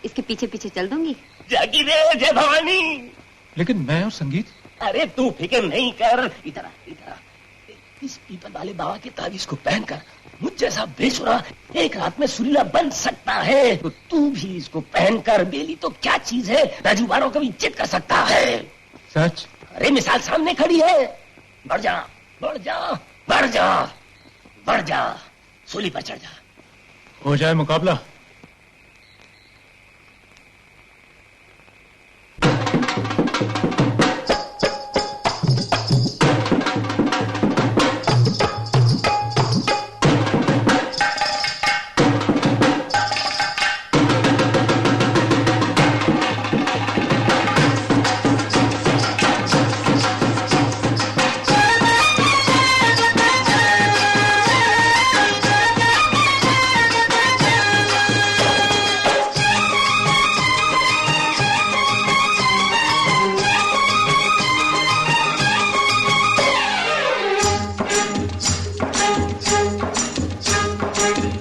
इसके पीछे पीछे चल दूंगी। जागीरे जय भवानी। लेकिन मैं और संगीत? अरे तू फिक्र नहीं कर, इधर इस पीपल वाले बाबा के ताबीज को पहनकर मुझ जैसा बेसुरा एक रात में सुरीला बन सकता है, तो तू भी इसको पहनकर बेली तो क्या चीज है, राजूबारों को भी चित कर सकता है। सच? अरे मिसाल सामने खड़ी है। बढ़ जा, बढ़ जा, बढ़ जा, बढ़ जा, सूली पर चढ़ जा। हो जाए मुकाबला।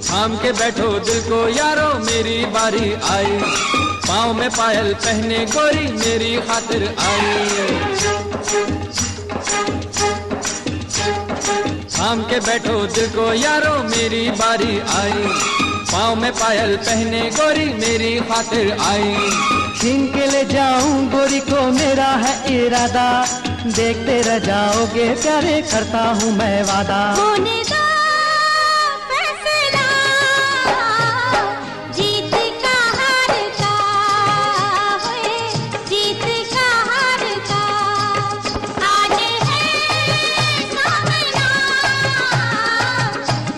थाम के बैठो दिल को यारो, मेरी बारी आई। पाँव में पायल पहने गोरी मेरी खातिर आई। थाम के बैठो दिल को यारो, मेरी बारी आई। पाँव में पायल पहने गोरी, मेरी खातिर आई। छीन के ले जाऊं गोरी को मेरा है इरादा, देखते रह जाओगे प्यारे करता हूँ मैं वादा। होने दो फैसला, जीत का हार का होए, जीत का हार का। आज है सामना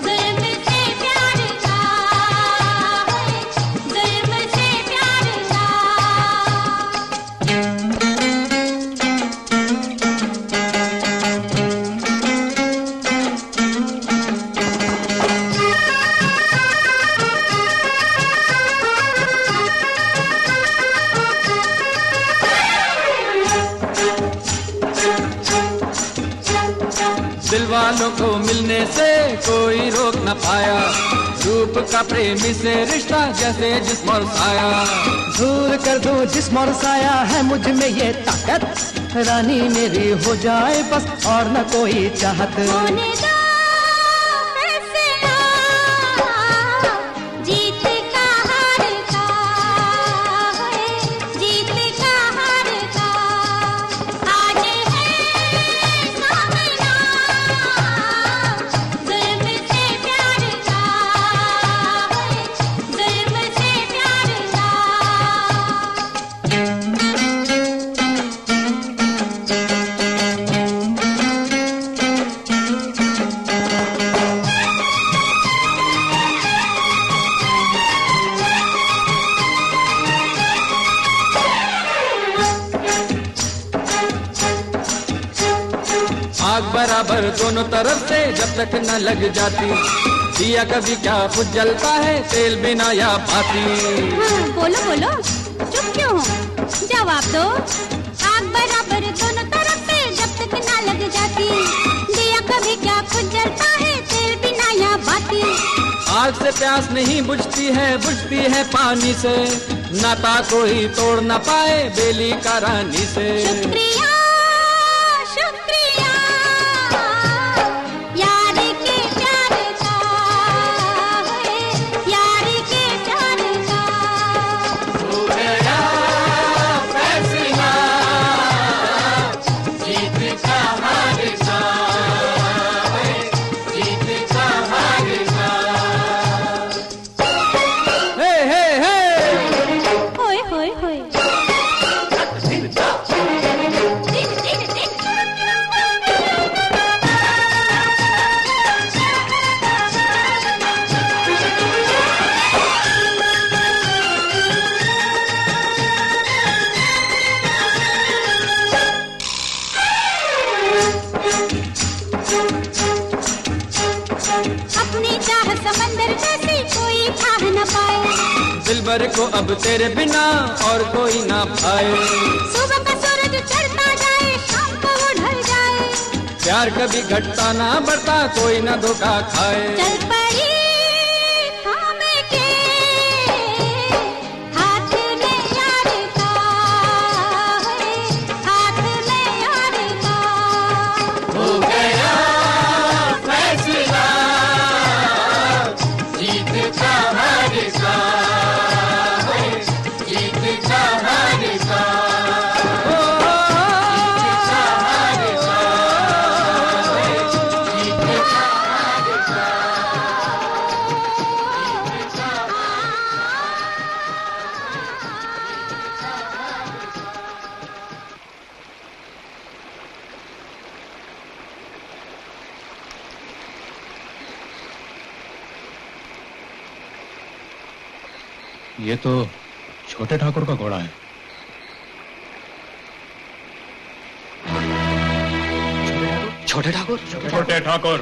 जुल्म से प्यार का होए, जुल्म से प्यार का। दिल वालों को मिलने से कोई रोक न पाया, रूप का प्रेमी से रिश्ता जैसे जिस्म और साया। दूर कर दो जिस्म और साया, है मुझ में ये ताकत, रानी मेरी हो जाए बस और न कोई चाहत। होने दो फैसला, जीत का हार का होए, जीत का हार का। आज है सामना जुल्म से प्यार का होए, जुल्म से प्यार का। आग बराबर दोनों तरफ से जब तक न लग जाती, दिया कभी क्या खुद जलता है तेल बिना या पाती। हाँ, बोलो बोलो, चुप क्यों हो? जवाब दो। आग बराबर दोनों तरफ से जब तक ना लग जाती, दिया कभी क्या खुद जलता है तेल बिना या बाती। आग से प्यास नहीं बुझती है, बुझती है पानी से, नाता कोई तोड़ न पाए बेली का रानी से। शुक्रिया शुक्रिया यार के प्यार का होए, यार के प्यार का। हो गया फैसला, जीत का हार का होए, जीत का हार का। हे हे हे होए होए होए। अपनी चाह समंदर जैसी कोई थाह न पाए, दिलबर को अब तेरे बिना और कोई ना पाए। सुबह का सूरज चढ़ता जाए, शाम को वो ढल जाए, प्यार कभी घटता ना बढ़ता, कोई ना धोखा खाए। चल पड़ी थामे के हाथ में यार का होए, हाथ में यार का। हो गया फैसला, जीत का हार का होए, जीत का हार का। जीत का हार का होए, जीत का हार का। ये तो छोटे ठाकुर का घोड़ा है। छोटे ठाकुर? छोटे ठाकुर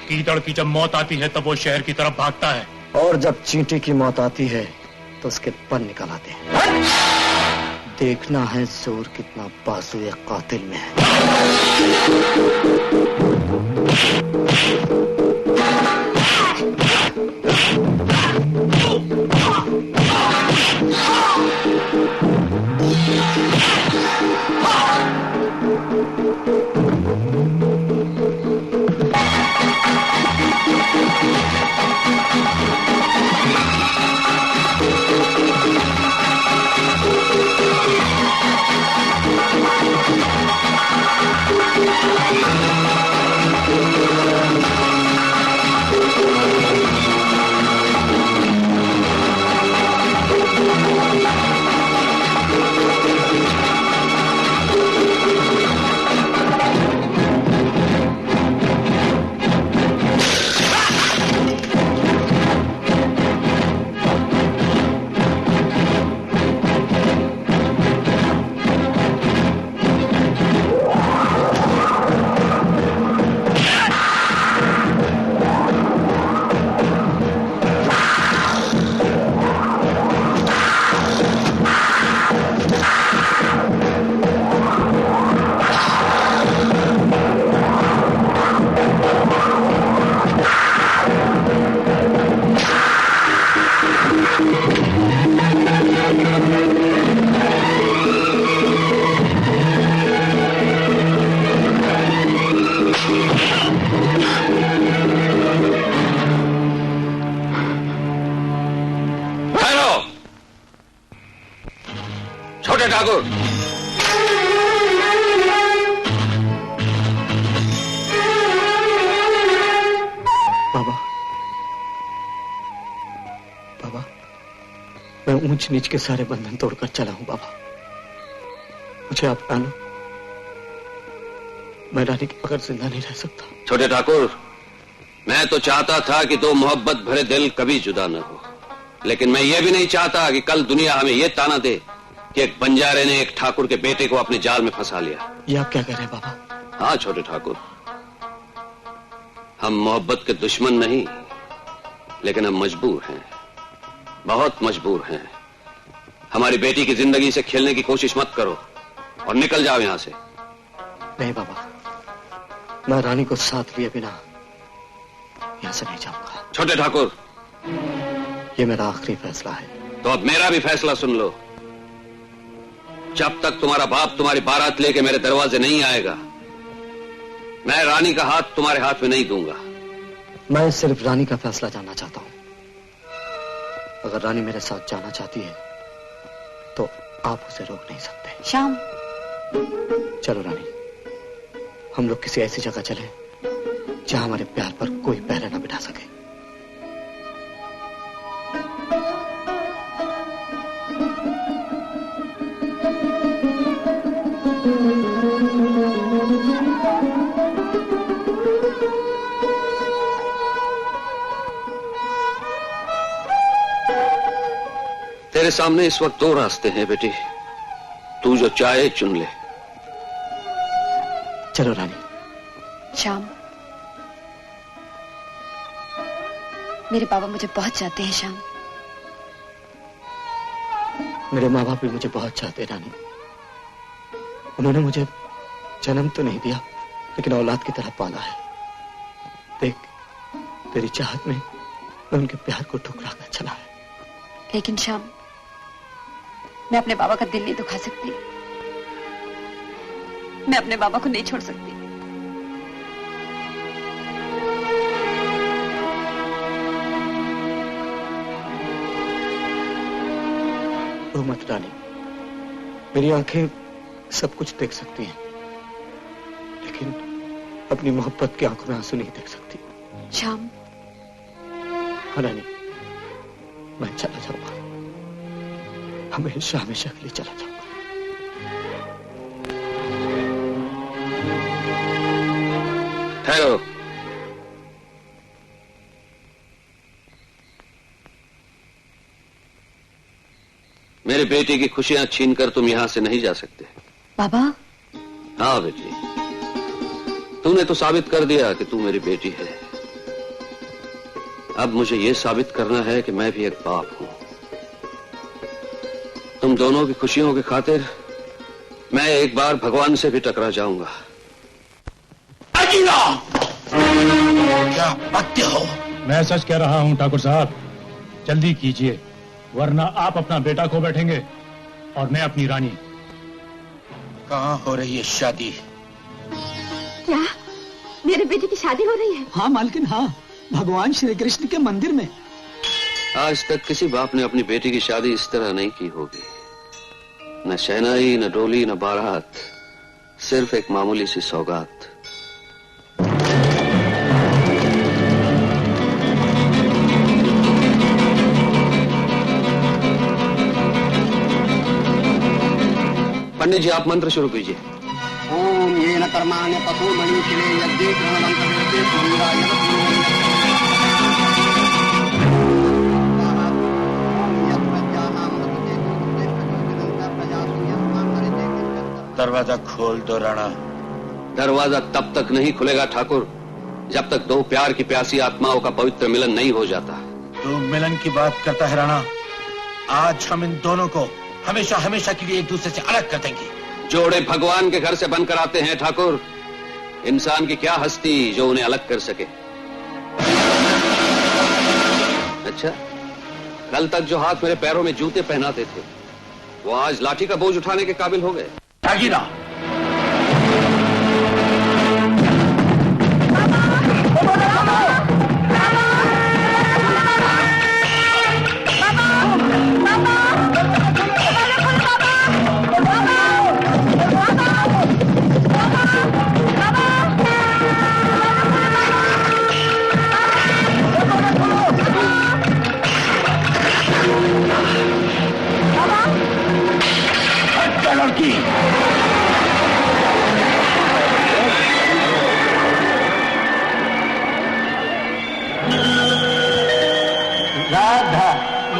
कीचड़ की जब मौत आती है तब वो शहर की तरफ भागता है, और जब चींटी की मौत आती है तो उसके पर निकल आते हैं। देखना है जोर कितना बाजू एक कातिल में है। छोटे ठाकुर। बाबा, बाबा, मैं ऊंच नीच के सारे बंधन तोड़कर चला हूं बाबा। मुझे आप लो, मैं रानी के बगैर जिंदा नहीं रह सकता। छोटे ठाकुर, मैं तो चाहता था कि दो मोहब्बत भरे दिल कभी जुदा न हो, लेकिन मैं ये भी नहीं चाहता कि कल दुनिया हमें ये ताना दे कि एक बंजारे ने एक ठाकुर के बेटे को अपने जाल में फंसा लिया। ये आप क्या कह रहे हैं बाबा? हाँ छोटे ठाकुर, हम मोहब्बत के दुश्मन नहीं, लेकिन हम मजबूर हैं, बहुत मजबूर हैं। हमारी बेटी की जिंदगी से खेलने की कोशिश मत करो और निकल जाओ यहां से। नहीं बाबा, मैं रानी को साथ लिए बिना यहां से नहीं जाऊंगा। छोटे ठाकुर, ये मेरा आखिरी फैसला है। तो अब मेरा भी फैसला सुन लो। जब तक तुम्हारा बाप तुम्हारी बारात लेके मेरे दरवाजे नहीं आएगा, मैं रानी का हाथ तुम्हारे हाथ में नहीं दूंगा। मैं सिर्फ रानी का फैसला जानना चाहता हूं। अगर रानी मेरे साथ जाना चाहती है तो आप उसे रोक नहीं सकते। श्याम, चलो रानी, हम लोग किसी ऐसी जगह चले जहां हमारे प्यार पर कोई पहरा न बिठा सके। तेरे सामने इस वक्त दो रास्ते हैं बेटी, तू जो चाहे चुन ले। चलो रानी। श्याम, मेरे बाबा मुझे बहुत चाहते हैं। श्याम, मेरे माँ बाप भी मुझे बहुत चाहते हैं रानी। उन्होंने मुझे जन्म तो नहीं दिया, लेकिन औलाद की तरह पाला है। देख, तेरी चाहत में मैं उनके प्यार को ठुकरा कर चला है। लेकिन श्याम, मैं अपने बाबा का दिल नहीं दुखा सकती। मैं अपने बाबा को नहीं छोड़ सकती। रो मत रानी, मेरी आंखें सब कुछ देख सकती हैं, लेकिन अपनी मोहब्बत की आंखों में आंसू नहीं देख सकती। श्याम। हाँ रानी, मैं चला जाऊंगा, हमेशा हमेशा के लिए चला जाऊंगा। ठहरो। मेरे बेटे की खुशियां छीनकर तुम यहां से नहीं जा सकते। बाबा। हाँ बेटी, तूने तो साबित कर दिया कि तू मेरी बेटी है। अब मुझे यह साबित करना है कि मैं भी एक बाप हूं। तुम दोनों की खुशियों की खातिर मैं एक बार भगवान से भी टकरा जाऊंगा। क्या पत्ते हो? मैं सच कह रहा हूं ठाकुर साहब, जल्दी कीजिए, वरना आप अपना बेटा खो बैठेंगे और मैं अपनी रानी। कहाँ हो रही है शादी? क्या मेरे बेटे की शादी हो रही है? हाँ मालकिन, हाँ, भगवान श्री कृष्ण के मंदिर में। आज तक किसी बाप ने अपनी बेटी की शादी इस तरह नहीं की होगी। न शहनाई, न डोली, न बारात, सिर्फ एक मामूली सी सौगात। पंडित जी, आप मंत्र शुरू कीजिए। ओम ये न कर्माण्य पशु मणि किले यज्ञे प्रणवंतते सूर्याय दरवाजा खोल दो राणा। दरवाजा तब तक नहीं खुलेगा ठाकुर, जब तक दो प्यार की प्यासी आत्माओं का पवित्र मिलन नहीं हो जाता। तो मिलन की बात करता है राणा। आज हम इन दोनों को हमेशा हमेशा के लिए एक दूसरे से अलग कर देंगे। जोड़े भगवान के घर से बनकर आते हैं ठाकुर। इंसान की क्या हस्ती जो उन्हें अलग कर सके। अच्छा, कल तक जो हाथ मेरे पैरों में जूते पहनाते थे, वो आज लाठी का बोझ उठाने के काबिल हो गए। भागीरा। लड़की। राधा,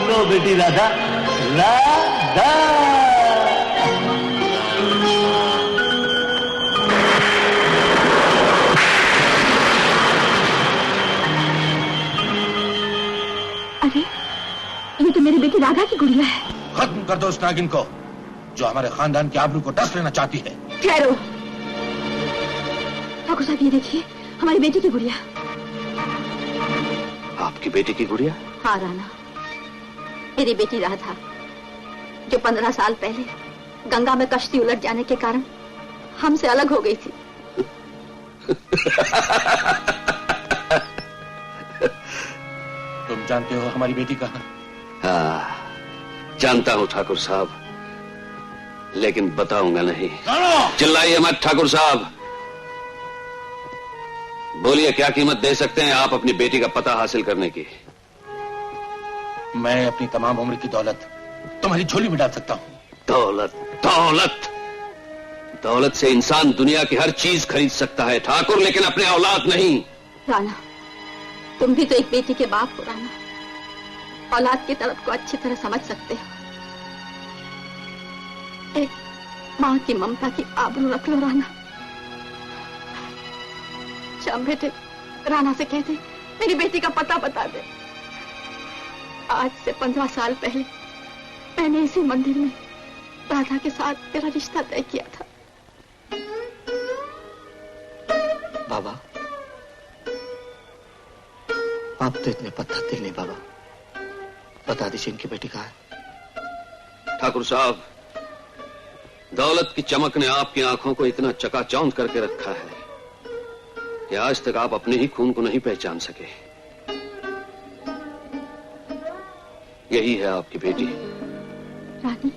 लो बेटी राधा, राधा। अरे, ये तो मेरी बेटी राधा की गुड़िया है। खत्म कर दो उस नागिन को, जो हमारे खानदान की आबरू को डस लेना चाहती है। ठहरो। ठाकुर साहब, ये देखिए हमारी बेटी की गुड़िया। आपकी बेटी की गुड़िया? हाँ राना, मेरी बेटी राधा, जो 15 साल पहले गंगा में कश्ती उलट जाने के कारण हमसे अलग हो गई थी। तुम जानते हो हमारी बेटी कहाँ? हाँ, जानता हूँ ठाकुर साहब, लेकिन बताऊंगा नहीं। चिल्लाइए मत ठाकुर साहब। बोलिए, क्या कीमत दे सकते हैं आप अपनी बेटी का पता हासिल करने की? मैं अपनी तमाम उम्र की दौलत तुम्हारी झोली में डाल सकता हूँ। दौलत? दौलत? दौलत से इंसान दुनिया की हर चीज खरीद सकता है ठाकुर, लेकिन अपने औलाद नहीं। राना, तुम भी तो एक बेटी के बाप हो राना, औलाद की तरफ को अच्छी तरह समझ सकते हो। एक माँ की ममता की आबरू रख लो राना। श्याम बेटे, राना से कहते मेरी बेटी का पता बता दे। आज से 15 साल पहले मैंने इसी मंदिर में राधा के साथ तेरा रिश्ता तय किया था। बाबा, आप तो इतने पत्थर नहीं बाबा, बता दीजिए इनकी बेटी कहाँ है? ठाकुर साहब, दौलत की चमक ने आपकी आंखों को इतना चकाचौंध करके रखा है कि आज तक आप अपने ही खून को नहीं पहचान सके। यही है आपकी बेटी। रानी?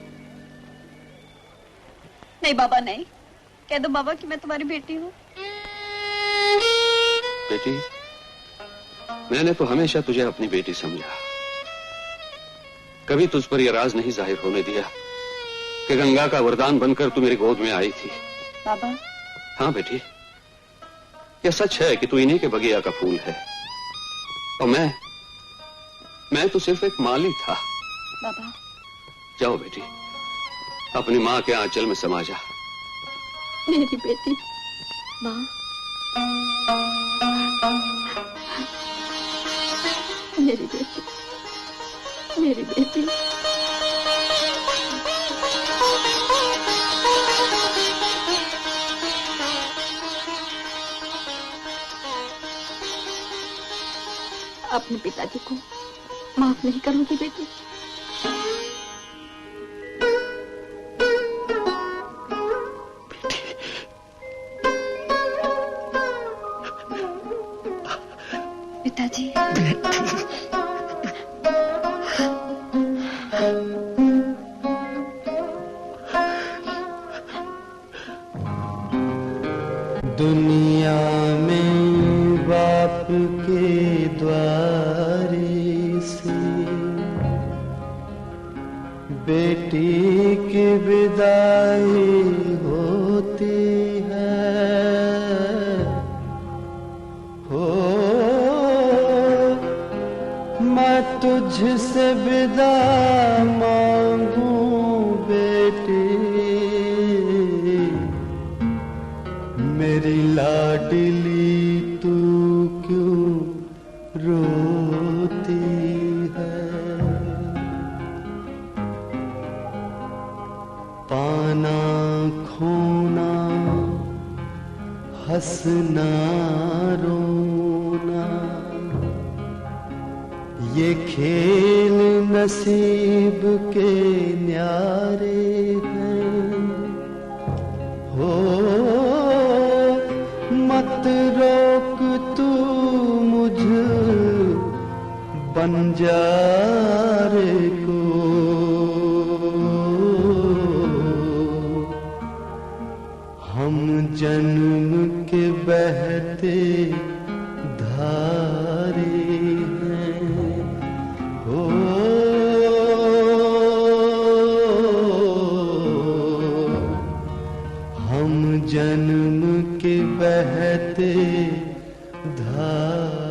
नहीं बाबा, नहीं। कह दो बाबा कि मैं तुम्हारी बेटी हूँ। बेटी, मैंने तो हमेशा तुझे अपनी बेटी समझा। कभी तुझ पर यह राज नहीं जाहिर होने दिया कि गंगा का वरदान बनकर तू मेरी गोद में आई थी। बाबा? हाँ बेटी, यह सच है कि तू इन्हीं के बगिया का फूल है, और मैं तो सिर्फ एक माली था। बाबा? जाओ बेटी, अपनी माँ के आंचल में समा जा। मेरी बेटी। माँ? मेरी बेटी, मेरी बेटी। अपने पिताजी को माफ नहीं करोगी बेटी? पिताजी। दुनिया में बाप के द्वारे से बेटी की विदाई होती है। हो मैं तुझसे विदा मांगू बेटी, मेरी लाडली तू क्यों रोती है? पाना खोना, हंसना रोना, ये खेल नसीब के न्यारे हैं। हो मत रोक तू मुझ बंजारे को, हम जन्म के बहते धारे हैं। हो जन्म के बहते धार